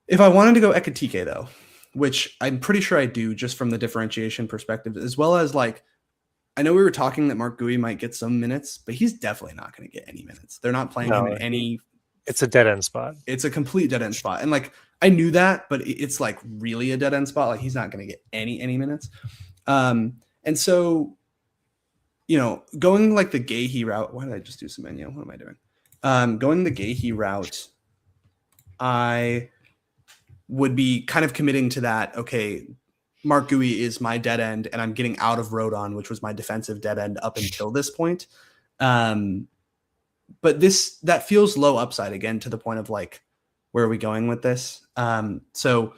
If I wanted to go Ekitike, though, which I'm pretty sure I do just from the differentiation perspective, as well as like, I know we were talking that Mark Gui might get some minutes, but he's definitely not going to get any minutes. They're not playing him in any It's a dead end spot. It's a complete dead end spot. And like I knew that, but it's like really a dead end spot. Like he's not going to get any minutes. And so, you know, going like the Gahey route. Why did I just do Semenyo? What am I doing? Going the Gahey route, I would be kind of committing to that. Okay, Mark Gui is my dead end, and I'm getting out of Rodon, which was my defensive dead end up until this point. But that feels low upside again, to the point of like, where are we going with this? So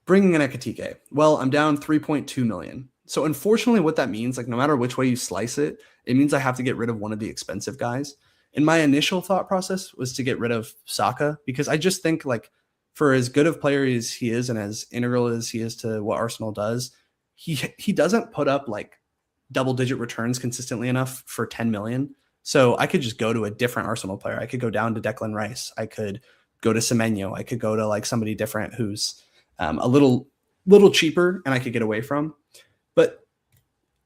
bringing in Ekitike, well, I'm down 3.2 million. So unfortunately what that means, like no matter which way you slice it, it means I have to get rid of one of the expensive guys. And my initial thought process was to get rid of Saka, because I just think like for as good of player as he is and as integral as he is to what Arsenal does, he doesn't put up like double-digit returns consistently enough for 10 million. So I could just go to a different Arsenal player. I could go down to Declan Rice. I could go to Semenyo. I could go to like somebody different who's a little cheaper and I could get away from. But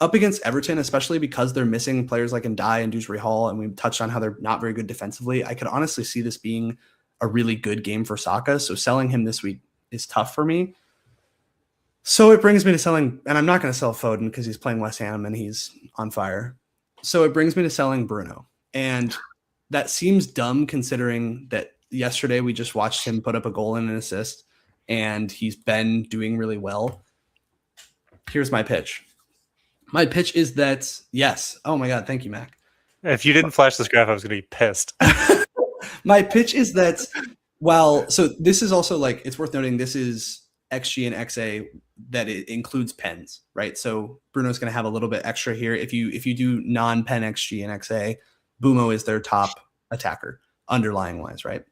up against Everton, especially because they're missing players like Ndai and Dewsbury Hall, and we touched on how they're not very good defensively, I could honestly see this being a really good game for Saka. So selling him this week is tough for me. So it brings me to selling, and I'm not going to sell Foden because he's playing West Ham and he's on fire. So it brings me to selling Bruno. And that seems dumb considering that yesterday we just watched him put up a goal and an assist, and he's been doing really well. Here's my pitch. My pitch is that, yes. Oh my God. Thank you, Mac. If you didn't flash this graph, I was going to be pissed. My pitch is that, so this is also like, it's worth noting, this is XG and XA that it includes pens, right? So Bruno's going to have a little bit extra here. If you do non-pen XG and XA, Bumo is their top attacker, underlying wise, right?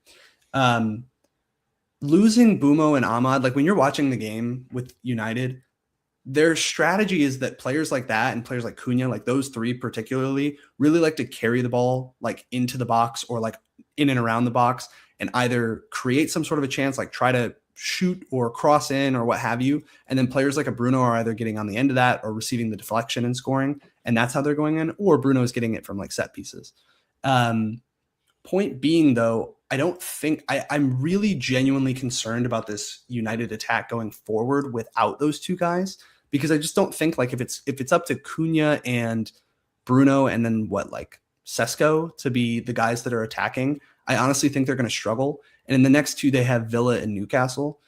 Losing Bumo and Ahmad, like when you're watching the game with United, their strategy is that players like that and players like Cunha, like those three particularly, really like to carry the ball like into the box or like in and around the box and either create some sort of a chance, like try to shoot or cross in or what have you. And then players like a Bruno are either getting on the end of that or receiving the deflection and scoring. And that's how they're going in, or Bruno is getting it from like set pieces. Point being though, I don't think I'm really genuinely concerned about this United attack going forward without those two guys, because I just don't think like if it's up to Cunha and Bruno and then like Sesko to be the guys that are attacking, I honestly think they're going to struggle. And in the next two, they have Villa and Newcastle.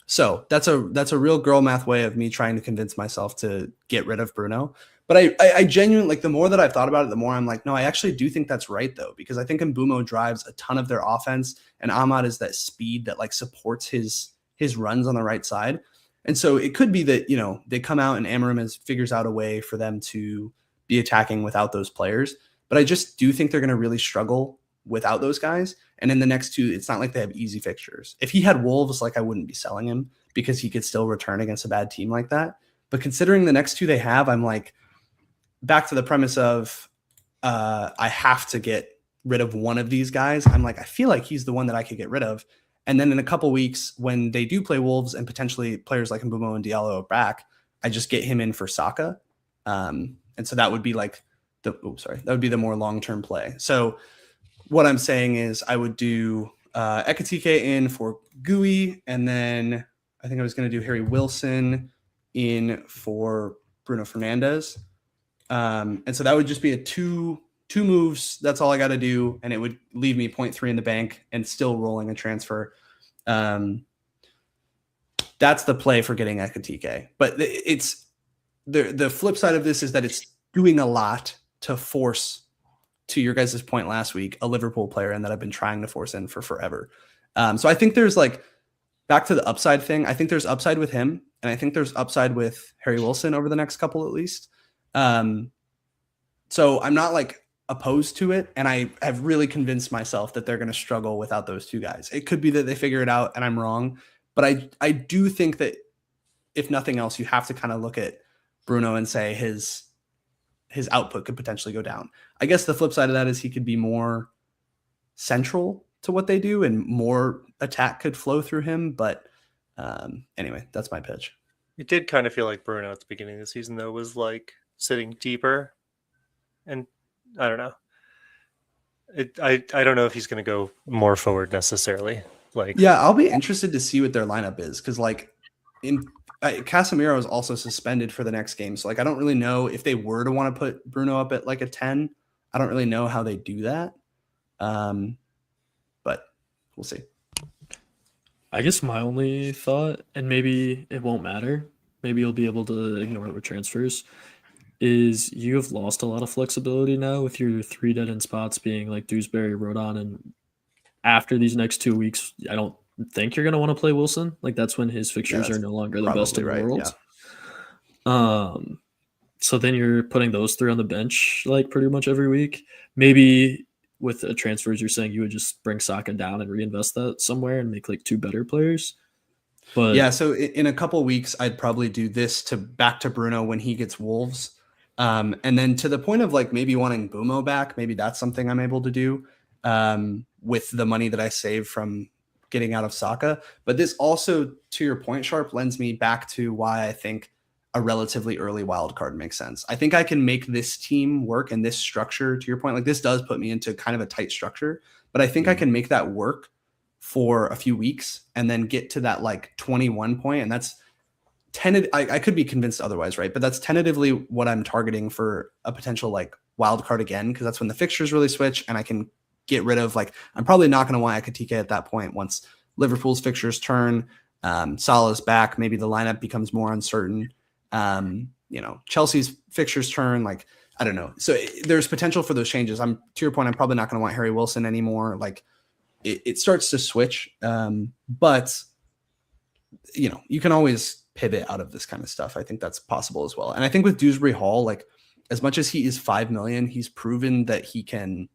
So that's a real girl math way of me trying to convince myself to get rid of Bruno. But I genuinely, like the more that I've thought about it, the more I'm like, no, I actually do think that's right though, because I think Mbumo drives a ton of their offense and Ahmad is that speed that like supports his runs on the right side. And so it could be that, you know, they come out and Amarim figures out a way for them to be attacking without those players. But I just do think they're going to really struggle without those guys. And in the next two, it's not like they have easy fixtures. If he had Wolves, like I wouldn't be selling him because he could still return against a bad team like that. But considering the next two they have, I'm like, back to the premise of I have to get rid of one of these guys. I'm like, I feel like he's the one that I could get rid of. And then in a couple weeks, when they do play Wolves and potentially players like Mbumo and Diallo are back, I just get him in for Saka. And so that would be like that would be the more long-term play. So what I'm saying is I would do Ekitike in for Gui, and then I think I was going to do Harry Willllllsonnn in for Bruno Fernandes. And so that would just be a two moves. That's all I got to do. And it would leave me 0.3 in the bank and still rolling a transfer. That's the play for getting Ekitike. But it's the flip side of this is that it's doing a lot to force, to your guys' point last week, a Liverpool player in that I've been trying to force in for forever. So I think there's like, back to the upside thing, I think there's upside with him. And I think there's upside with Harry Willllsonnn over the next couple at least. So I'm not like opposed to it. And I have really convinced myself that they're going to struggle without those two guys. It could be that they figure it out and I'm wrong, but I do think that if nothing else, you have to kind of look at Bruno and say his output could potentially go down. I guess the flip side of that is he could be more central to what they do and more attack could flow through him. But anyway, that's my pitch. It did kind of feel like Bruno at the beginning of the season, though, was like sitting deeper. And I don't know. I don't know if he's going to go more forward necessarily. Like, yeah, I'll be interested to see what their lineup is because like Casemiro is also suspended for the next game, so like I don't really know if they were to want to put Bruno up at like a 10. I don't really know how they do that, but we'll see. I guess my only thought, and maybe it won't matter, maybe you'll be able to ignore it with transfers, is you have lost a lot of flexibility now with your 3 dead end spots being like Dewsbury, Rodon, and after these next 2 weeks, I don't think you're going to want to play Willllllsonnn. Like that's when his fixtures are no longer the best in the world. Yeah. So then you're putting those 3 on the bench like pretty much every week. Maybe with the transfers, you're saying you would just bring Saka down and reinvest that somewhere and make like 2 better players. But yeah, so in a couple weeks, I'd probably do this back to Bruno when he gets Wolves. And then to the point of like maybe wanting Bumo back, maybe that's something I'm able to do with the money that I save from getting out of Saka. But this also, to your point, Sharpe, lends me back to why I think a relatively early wild card makes sense. I think I can make this team work and this structure, to your point, like this does put me into kind of a tight structure, but I think I can make that work for a few weeks and then get to that like 21 point. And that's I could be convinced otherwise, right? But that's tentatively what I'm targeting for a potential like wild card again, because that's when the fixtures really switch and I can get rid of like, I'm probably not going to want Ekitike at that point once Liverpool's fixtures turn, Salah's back, maybe the lineup becomes more uncertain. Chelsea's fixtures turn, like, I don't know. So there's potential for those changes. To your point, I'm probably not going to want Harry Wilson anymore. Like it starts to switch. But you can always pivot out of this kind of stuff. I think that's possible as well. And I think with Dewsbury Hall, like as much as he is 5 million, he's proven that he can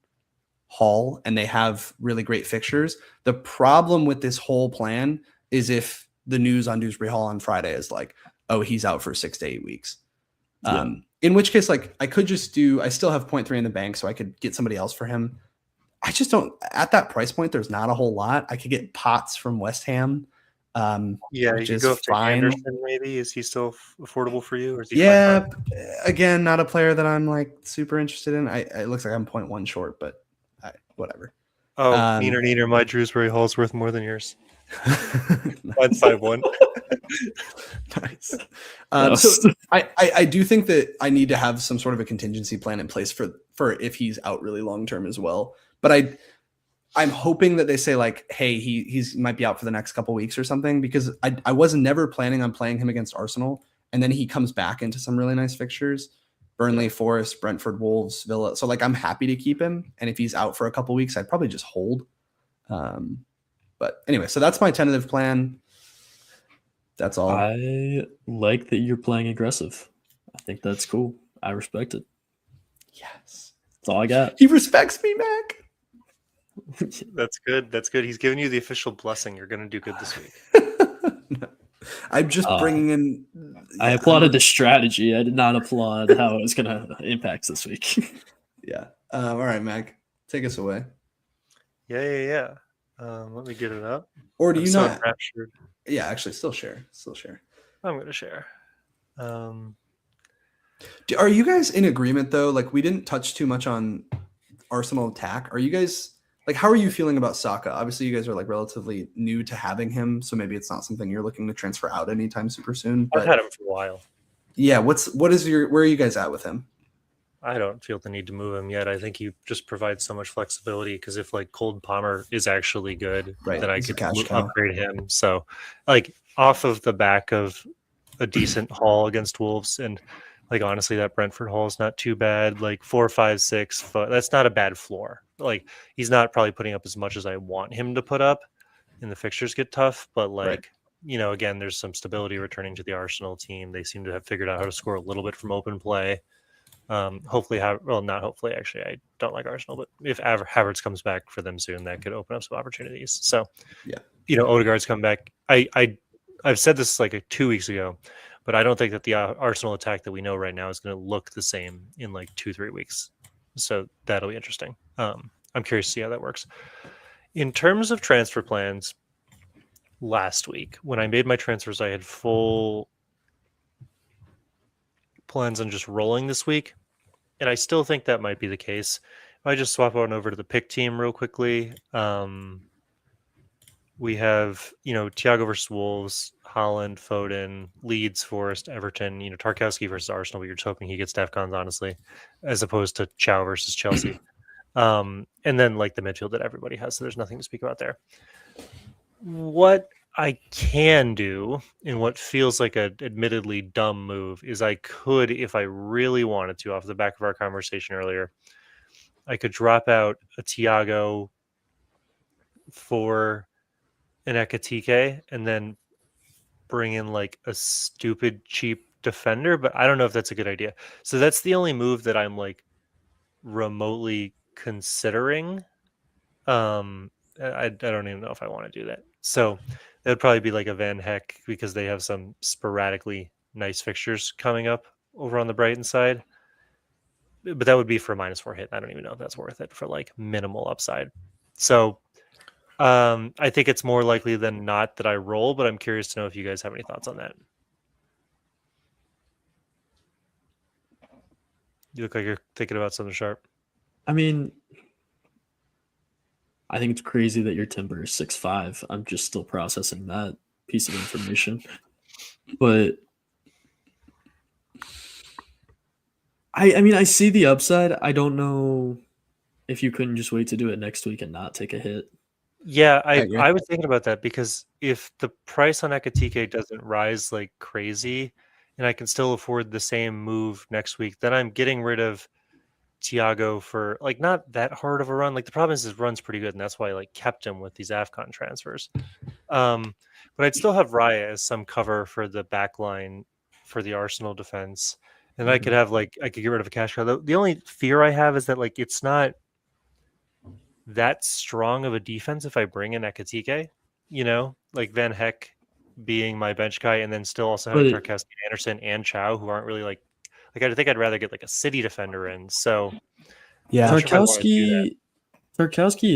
haul and they have really great fixtures. The problem with this whole plan is if the news on Dewsbury Hall on Friday is like, oh, he's out for 6 to 8 weeks. Yeah. In which case, like I could just I still have 0.3 in the bank, so I could get somebody else for him. I just don't, at that price point, there's not a whole lot. I could get Potts from West Ham. you could go up to Anderson maybe. Is he still affordable for you? Or is he again, not a player that I'm like super interested in. It looks like I'm 0.1 short, but whatever. Oh, neener, my Dewsbury Hall's worth more than yours. Mine's 5-1. Nice. So I do think that I need to have some sort of a contingency plan in place for if he's out really long term as well. But I'm hoping that they say like, hey, he's might be out for the next couple weeks or something, because I was never planning on playing him against Arsenal, and then he comes back into some really nice fixtures: Burnley, Forest, Brentford, Wolves, Villa. So like I'm happy to keep him, and if he's out for a couple weeks, I'd probably just hold. But anyway, so that's my tentative plan. That's all. I like that you're playing aggressive. I think that's cool. I respect it. Yes. That's all I got. He respects me, Mac. That's good. That's good. He's giving you the official blessing. You're going to do good this week. No. I'm just bringing in. I applauded the strategy. I did not applaud how it was going to impact this week. Yeah. All right, Mac. Take us away. Yeah. Let me get it up. Or do you not? Enraptured. Yeah, actually, still share. I'm going to share. Are you guys in agreement though? Like we didn't touch too much on Arsenal attack. Are you guys like, how are you feeling about Saka? Obviously, you guys are like relatively new to having him, so maybe it's not something you're looking to transfer out anytime super soon. But I've had him for a while. Yeah, where are you guys at with him? I don't feel the need to move him yet. I think he just provides so much flexibility because if like Cold Palmer is actually good, then I could upgrade him. So like off of the back of a decent haul against Wolves, and like honestly that Brentford haul is not too bad. Like 4, 5, 6 foot. That's not a bad floor. Like he's not probably putting up as much as I want him to put up, and the fixtures get tough. But like again, there's some stability returning to the Arsenal team. They seem to have figured out how to score a little bit from open play. Hopefully, not hopefully. Actually, I don't like Arsenal, but if Havertz comes back for them soon, that could open up some opportunities. So, Odegaard's come back. I've said this like 2 weeks ago, but I don't think that the Arsenal attack that we know right now is going to look the same in like 2-3 weeks. So that'll be interesting. I'm curious to see how that works. In terms of transfer plans, last week when I made my transfers, I had full plans on just rolling this week, and I still think that might be the case. I just swap on over to the pick team real quickly. We have, Thiago versus Wolves, Holland, Foden, Leeds, Forest, Everton, Tarkowski versus Arsenal. But you're just hoping he gets DEFCONs, honestly, as opposed to Chow versus Chelsea. And then like the midfield that everybody has. So there's nothing to speak about there. What I can do, in what feels like an admittedly dumb move, is I could, if I really wanted to, off the back of our conversation earlier, I could drop out a Thiago for an Ekitike and then bring in like a stupid cheap defender, but I don't know if that's a good idea. So that's the only move that I'm like remotely considering. I don't even know if I want to do that. So that would probably be like a Van Heck because they have some sporadically nice fixtures coming up over on the Brighton side. But that would be for a -4 hit. I don't even know if that's worth it for like minimal upside. So I think it's more likely than not that I roll, but I'm curious to know if you guys have any thoughts on that. You look like you're thinking about something sharp. I mean, I think it's crazy that your timber is 6'5". I'm just still processing that piece of information. But I mean, I see the upside. I don't know if you couldn't just wait to do it next week and not take a hit. Yeah, agree. I was thinking about that because if the price on Ekitike doesn't rise like crazy and I can still afford the same move next week, then I'm getting rid of Thiago for like not that hard of a run. Like the problem is his run's pretty good, and that's why I like kept him with these AFCON transfers. But I'd still have Raya as some cover for the back line for the Arsenal defense. And I could have I could get rid of a cash cow. The only fear I have is that like it's not that strong of a defense if I bring in Ekitike, like Van Heck being my bench guy, and then still also having Tarkowski, Anderson, and Chow, who aren't really like I think I'd rather get like a City defender in. So yeah, Tarkowski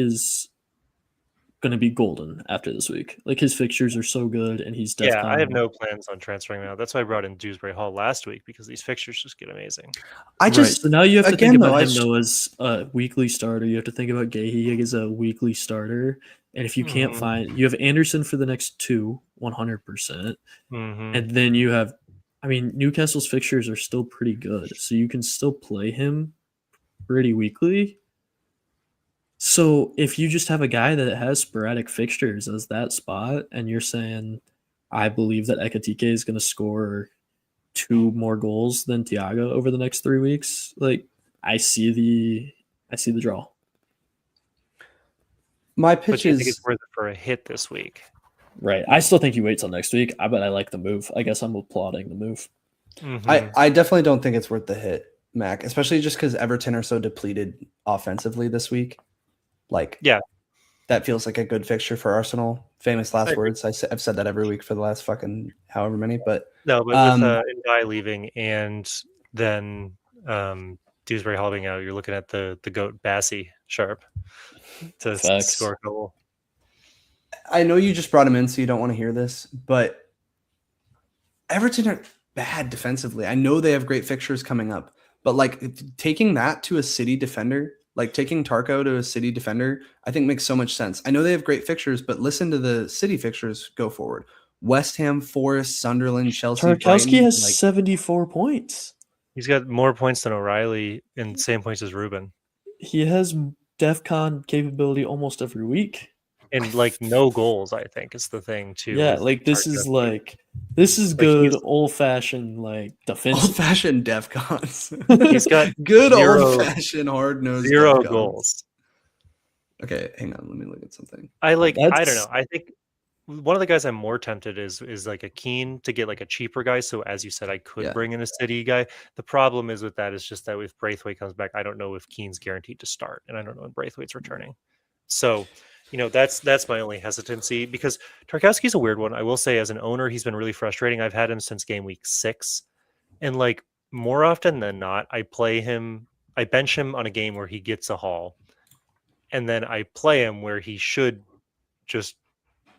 is going to be golden after this week. Like his fixtures are so good, and he's yeah. I have no plans on transferring him out. That's why I brought in Dewsbury Hall last week because these fixtures just get amazing. So now you have to think about him though as a weekly starter. You have to think about Gahey as a weekly starter, and if you can't find, you have Anderson for the next 100%, and then you have. I mean, Newcastle's fixtures are still pretty good, so you can still play him pretty weekly. So if you just have a guy that has sporadic fixtures as that spot, and you're saying, I believe that Ekitike is going to score 2 more goals than Thiago over the next 3 weeks, like I see the draw. My pitch is, I think it's worth it for a hit this week. Right. I still think you wait till next week. But I like the move. I guess I'm applauding the move. I definitely don't think it's worth the hit, Mac, especially just because Everton are so depleted offensively this week. Like, yeah, that feels like a good fixture for Arsenal. Famous last words. I've said that every week for the last fucking however many. But no, but with Ndiaye leaving and then Dewsbury Hall being out, you're looking at the goat Bassey Sharpe to score a goal. I know you just brought him in, so you don't want to hear this, but Everton are bad defensively. I know they have great fixtures coming up, but like taking that to a City defender, like taking Tarko to a City defender, I think makes so much sense. I know they have great fixtures, but listen to the City fixtures go forward. West Ham, Forest, Sunderland, Chelsea. Tarkowski has 74 points. He's got more points than O'Reilly and same points as Ruben. He has DEFCON capability almost every week. And like no goals, I think is the thing too. Yeah, like this is good old fashioned like defense. Old fashioned DEFCONs. He's got good old fashioned hard nosed 0 goals. Okay, hang on, let me look at something. I don't know. I think one of the guys I'm more tempted is like a Keane to get like a cheaper guy. So as you said, I could bring in a City guy. The problem is with that is just that if Braithwaite comes back, I don't know if Keane's guaranteed to start, and I don't know when Braithwaite's returning. So that's my only hesitancy because Tarkowski's a weird one. I will say as an owner, he's been really frustrating. I've had him since game week 6. And like more often than not, I bench him on a game where he gets a haul. And then I play him where he should just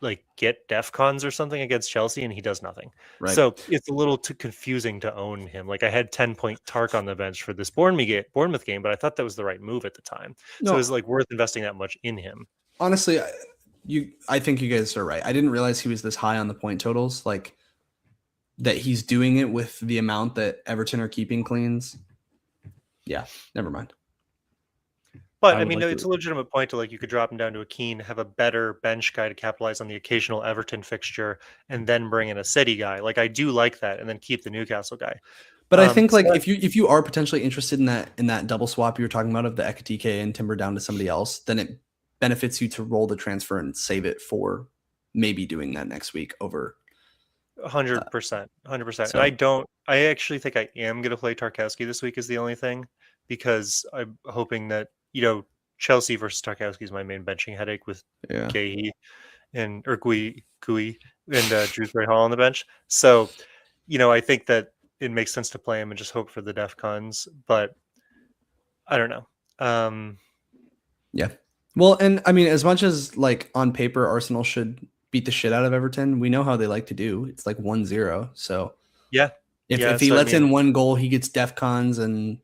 like get DEFCONs or something against Chelsea, and he does nothing. Right. So it's a little too confusing to own him. Like I had 10-point Tark on the bench for this Bournemouth game, but I thought that was the right move at the time. So No, it's like worth investing that much in him. honestly, I think you guys are right. I didn't realize he was this high on the point totals. Like that he's doing it with the amount that Everton are keeping cleans. Yeah, never mind. But I I would mean, like it's to- a legitimate point to like you could drop him down to a Keane, have a better bench guy to capitalize on the occasional Everton fixture, and then bring in a City guy. Like I do like that, and then keep the Newcastle guy. But I think like so- if you are potentially interested in that double swap you were talking about of the Ekitike and Timber down to somebody else, then it benefits you to roll the transfer and save it for maybe doing that next week over 100%, 100%. so- And I actually think I am going to play Tarkowski this week is the only thing, because I'm hoping that, Chelsea versus Tarkowski is my main benching headache with yeah. Gui and Drewsbury Hall on the bench. So, I think that it makes sense to play him and just hope for the DEFCONs, but I don't know. Yeah. Well, and I mean, as much as like on paper, Arsenal should beat the shit out of Everton, we know how they like to do. It's like 1-0. So Yeah. if he lets in one goal, he gets DEFCONs and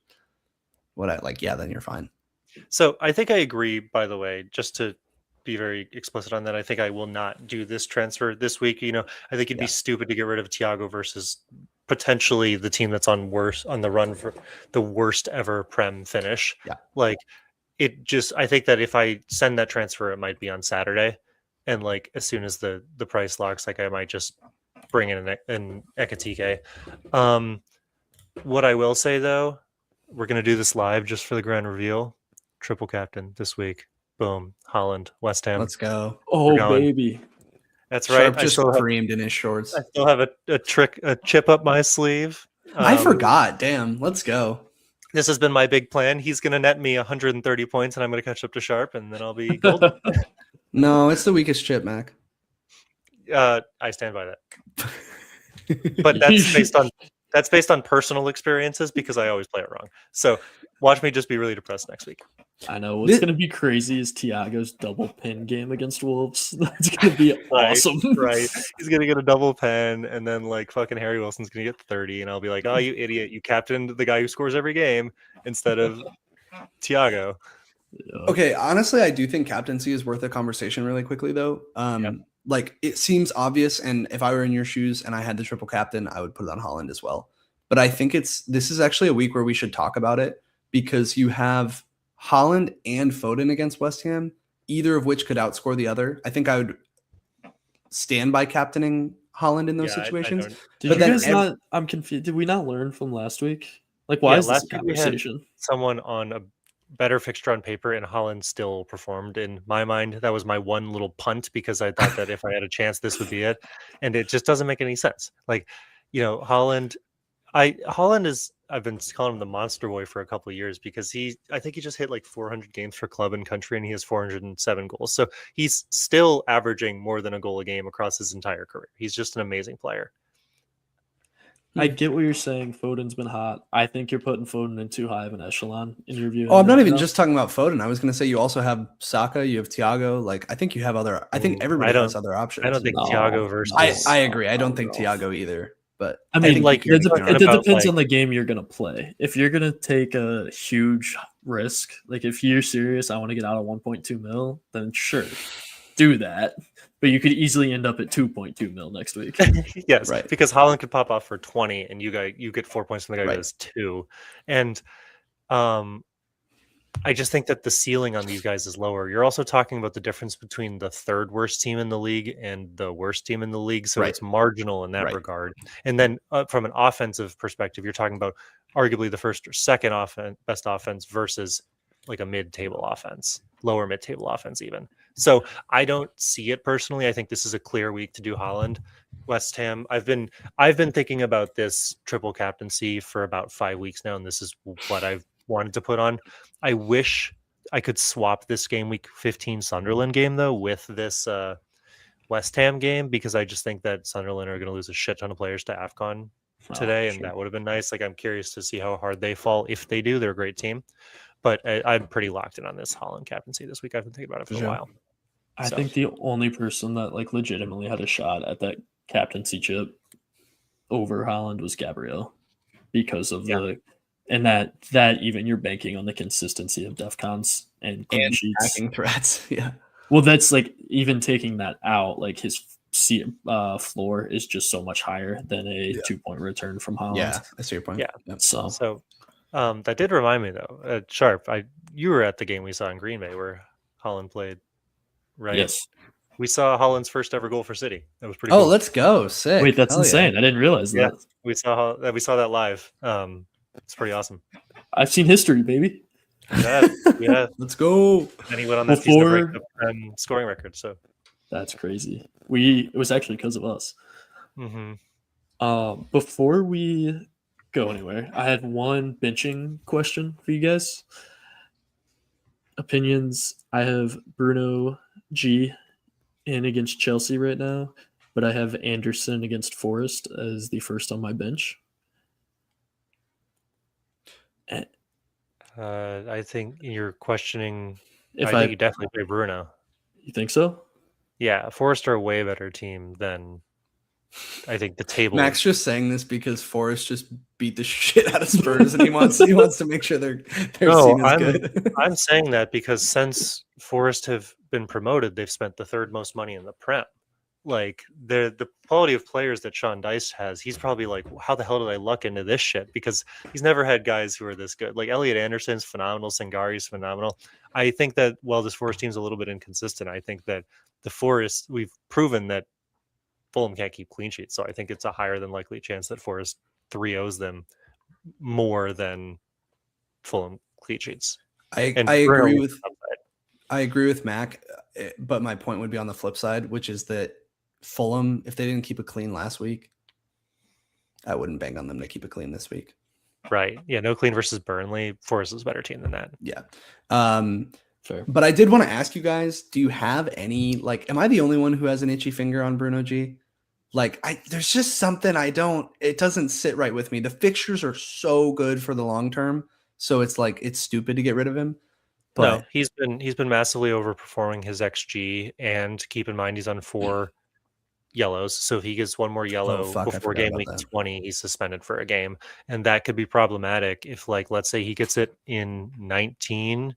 then you're fine. So I think I agree, by the way, just to be very explicit on that, I think I will not do this transfer this week. I think it'd be stupid to get rid of Thiago versus potentially the team that's on the run for the worst ever Prem finish. Yeah. Like I think that if I send that transfer, it might be on Saturday. And like, as soon as the price locks, like I might just bring in an Ekitike. What I will say though, we're going to do this live just for the grand reveal. Triple captain this week. Boom. Holland, West Ham. Let's go. Oh, going. baby. That's right. Sharpe just creamed in his shorts. I still have a chip up my sleeve. I forgot. Damn. Let's go. This has been my big plan. He's going to net me 130 points, and I'm going to catch up to Sharpe, and then I'll be golden. No, it's the weakest chip, Mac. I stand by that. But that's based on personal experiences, because I always play it wrong. So watch me just be really depressed next week. I know. What's going to be crazy is Thiago's double pin game against Wolves. That's going to be awesome. Right. He's going to get a double pen, and then like fucking Harry Wilson's going to get 30, and I'll be like, oh, you idiot. You captained the guy who scores every game instead of Thiago. Yeah. Okay, honestly, I do think captaincy is worth a conversation really quickly, though. Like, it seems obvious, and if I were in your shoes and I had the triple captain, I would put it on Holland as well. But I think this is actually a week where we should talk about it, because you have Holland and Foden against West Ham, either of which could outscore the other. I think I would stand by captaining Holland in those situations. I'm confused. Did we not learn from last week? Like, why is this a conversation? Someone on a better fixture on paper, and Holland still performed in my mind. That was my one little punt, because I thought that if I had a chance, this would be it. And it just doesn't make any sense. Like, Holland is, I've been calling him the monster boy for a couple of years, because I think he just hit like 400 games for club and country, and he has 407 goals. So he's still averaging more than a goal a game across his entire career. He's just an amazing player. I get what you're saying. Foden's been hot. I think you're putting Foden in too high of an echelon in your view. Oh, I'm not even just talking about Foden. I was going to say you also have Saka, you have Thiago. Like, I think you have I think everybody has other options. I don't think Thiago versus. I agree. I don't think Thiago either. But I mean, like it depends on the game you're gonna play. If you're gonna take a huge risk, like if you're serious, I want to get out of 1.2 mil, then sure, do that. But you could easily end up at 2.2 mil next week. Yes, right. Because Holland could pop off for 20, and you get 4 points from the guy who has 2. And I just think that the ceiling on these guys is lower. You're also talking about the difference between the third worst team in the league and the worst team in the league. So it's marginal in that regard. And then from an offensive perspective, you're talking about arguably the first or second best offense versus like a mid-table offense, lower mid-table offense even. So I don't see it personally. I think this is a clear week to do Holland. West Ham, I've been thinking about this triple captaincy for about 5 weeks now, and this is what I've wanted to put on. I wish I could swap this game week 15 Sunderland game though with this West Ham game, because I just think that Sunderland are going to lose a shit ton of players to AFCON today, and that would have been nice. Like, I'm curious to see how hard they fall. If they do, they're a great team. But I'm pretty locked in on this Holland captaincy this week. I've been thinking about it for a while. I So. think the only person that like legitimately had a shot at that captaincy chip over Holland was Gabriel because of that even you're banking on the consistency of DEFCONs and clean sheets. Hacking threats. Yeah. Well, that's like even taking that out, like his floor is just so much higher than a 2-point return from Holland. Yeah, I see your point. Yeah. Yep. So that did remind me though, Sharpe. You were at the game we saw in Green Bay where Holland played, right? Yes. We saw Holland's first ever goal for City. That was pretty cool. Oh, let's go. Sick. Wait, that's Hell insane. Yeah. I didn't realize that. We saw that live. It's pretty awesome. I've seen history, baby. Yeah. Let's go. And he went on this season to break the scoring record. So that's crazy. It was actually because of us. Mm-hmm. Before we go anywhere, I had one benching question for you guys. Opinions. I have Bruno G in against Chelsea right now, but I have Anderson against Forest as the first on my bench. I think you're questioning. I think you definitely play Bruno. You think so? Yeah, Forest are a way better team than I think the table. Max just saying this because Forest just beat the shit out of Spurs, and he wants to make sure their team is good. I'm saying that because since Forest have been promoted, they've spent the third most money in the Prem. Like the quality of players that Sean Dice has, he's probably like, how the hell did I luck into this shit? Because he's never had guys who are this good. Like Elliot Anderson's phenomenal, Sangari's phenomenal. I think that while this Forest team's a little bit inconsistent, I think that the Forest, we've proven that Fulham can't keep clean sheets. So I think it's a higher than likely chance that Forest 3-0s them more than Fulham clean sheets. I agree with Mac, but my point would be on the flip side, which is that Fulham, if they didn't keep it clean last week, I wouldn't bank on them to keep it clean this week. Right. Yeah, no clean versus Burnley. Forest is a better team than that. Yeah. Fair. But I did want to ask you guys, do you have any, like, am I the only one who has an itchy finger on Bruno G? Like, there's just something it doesn't sit right with me. The fixtures are so good for the long term. So it's like, it's stupid to get rid of him. But no, he's been massively overperforming his XG, and keep in mind he's on 4 yellows. So if he gets one more yellow before game week 20, he's suspended for a game. And that could be problematic if, like, let's say he gets it in 19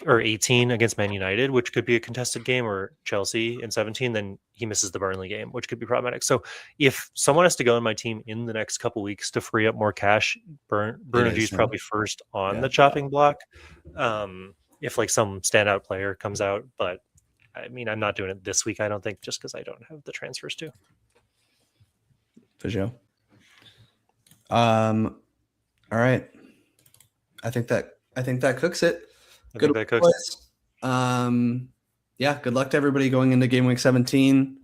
or 18 against Man United, which could be a contested game, or Chelsea in 17, then he misses the Burnley game, which could be problematic. So if someone has to go in my team in the next couple weeks to free up more cash, Bruno G is probably first on the chopping block. If like some standout player comes out, but I mean, I'm not doing it this week, I don't think, just because I don't have the transfers to. For sure. All right. I think that cooks it. Good place. Yeah, good luck to everybody going into game week 17.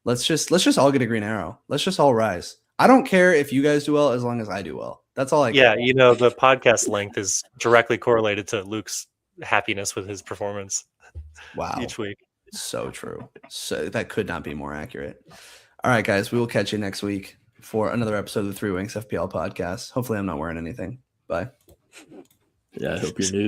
Let's just all get a green arrow. Let's just all rise. I don't care if you guys do well as long as I do well. That's all I care. Yeah, the podcast length is directly correlated to Luke's happiness with his performance. Wow. Each week. So true. So that could not be more accurate. All right, guys, we will catch you next week for another episode of the 3 Wanks FPL podcast. Hopefully I'm not wearing anything. Bye. Yeah, I hope you're nude.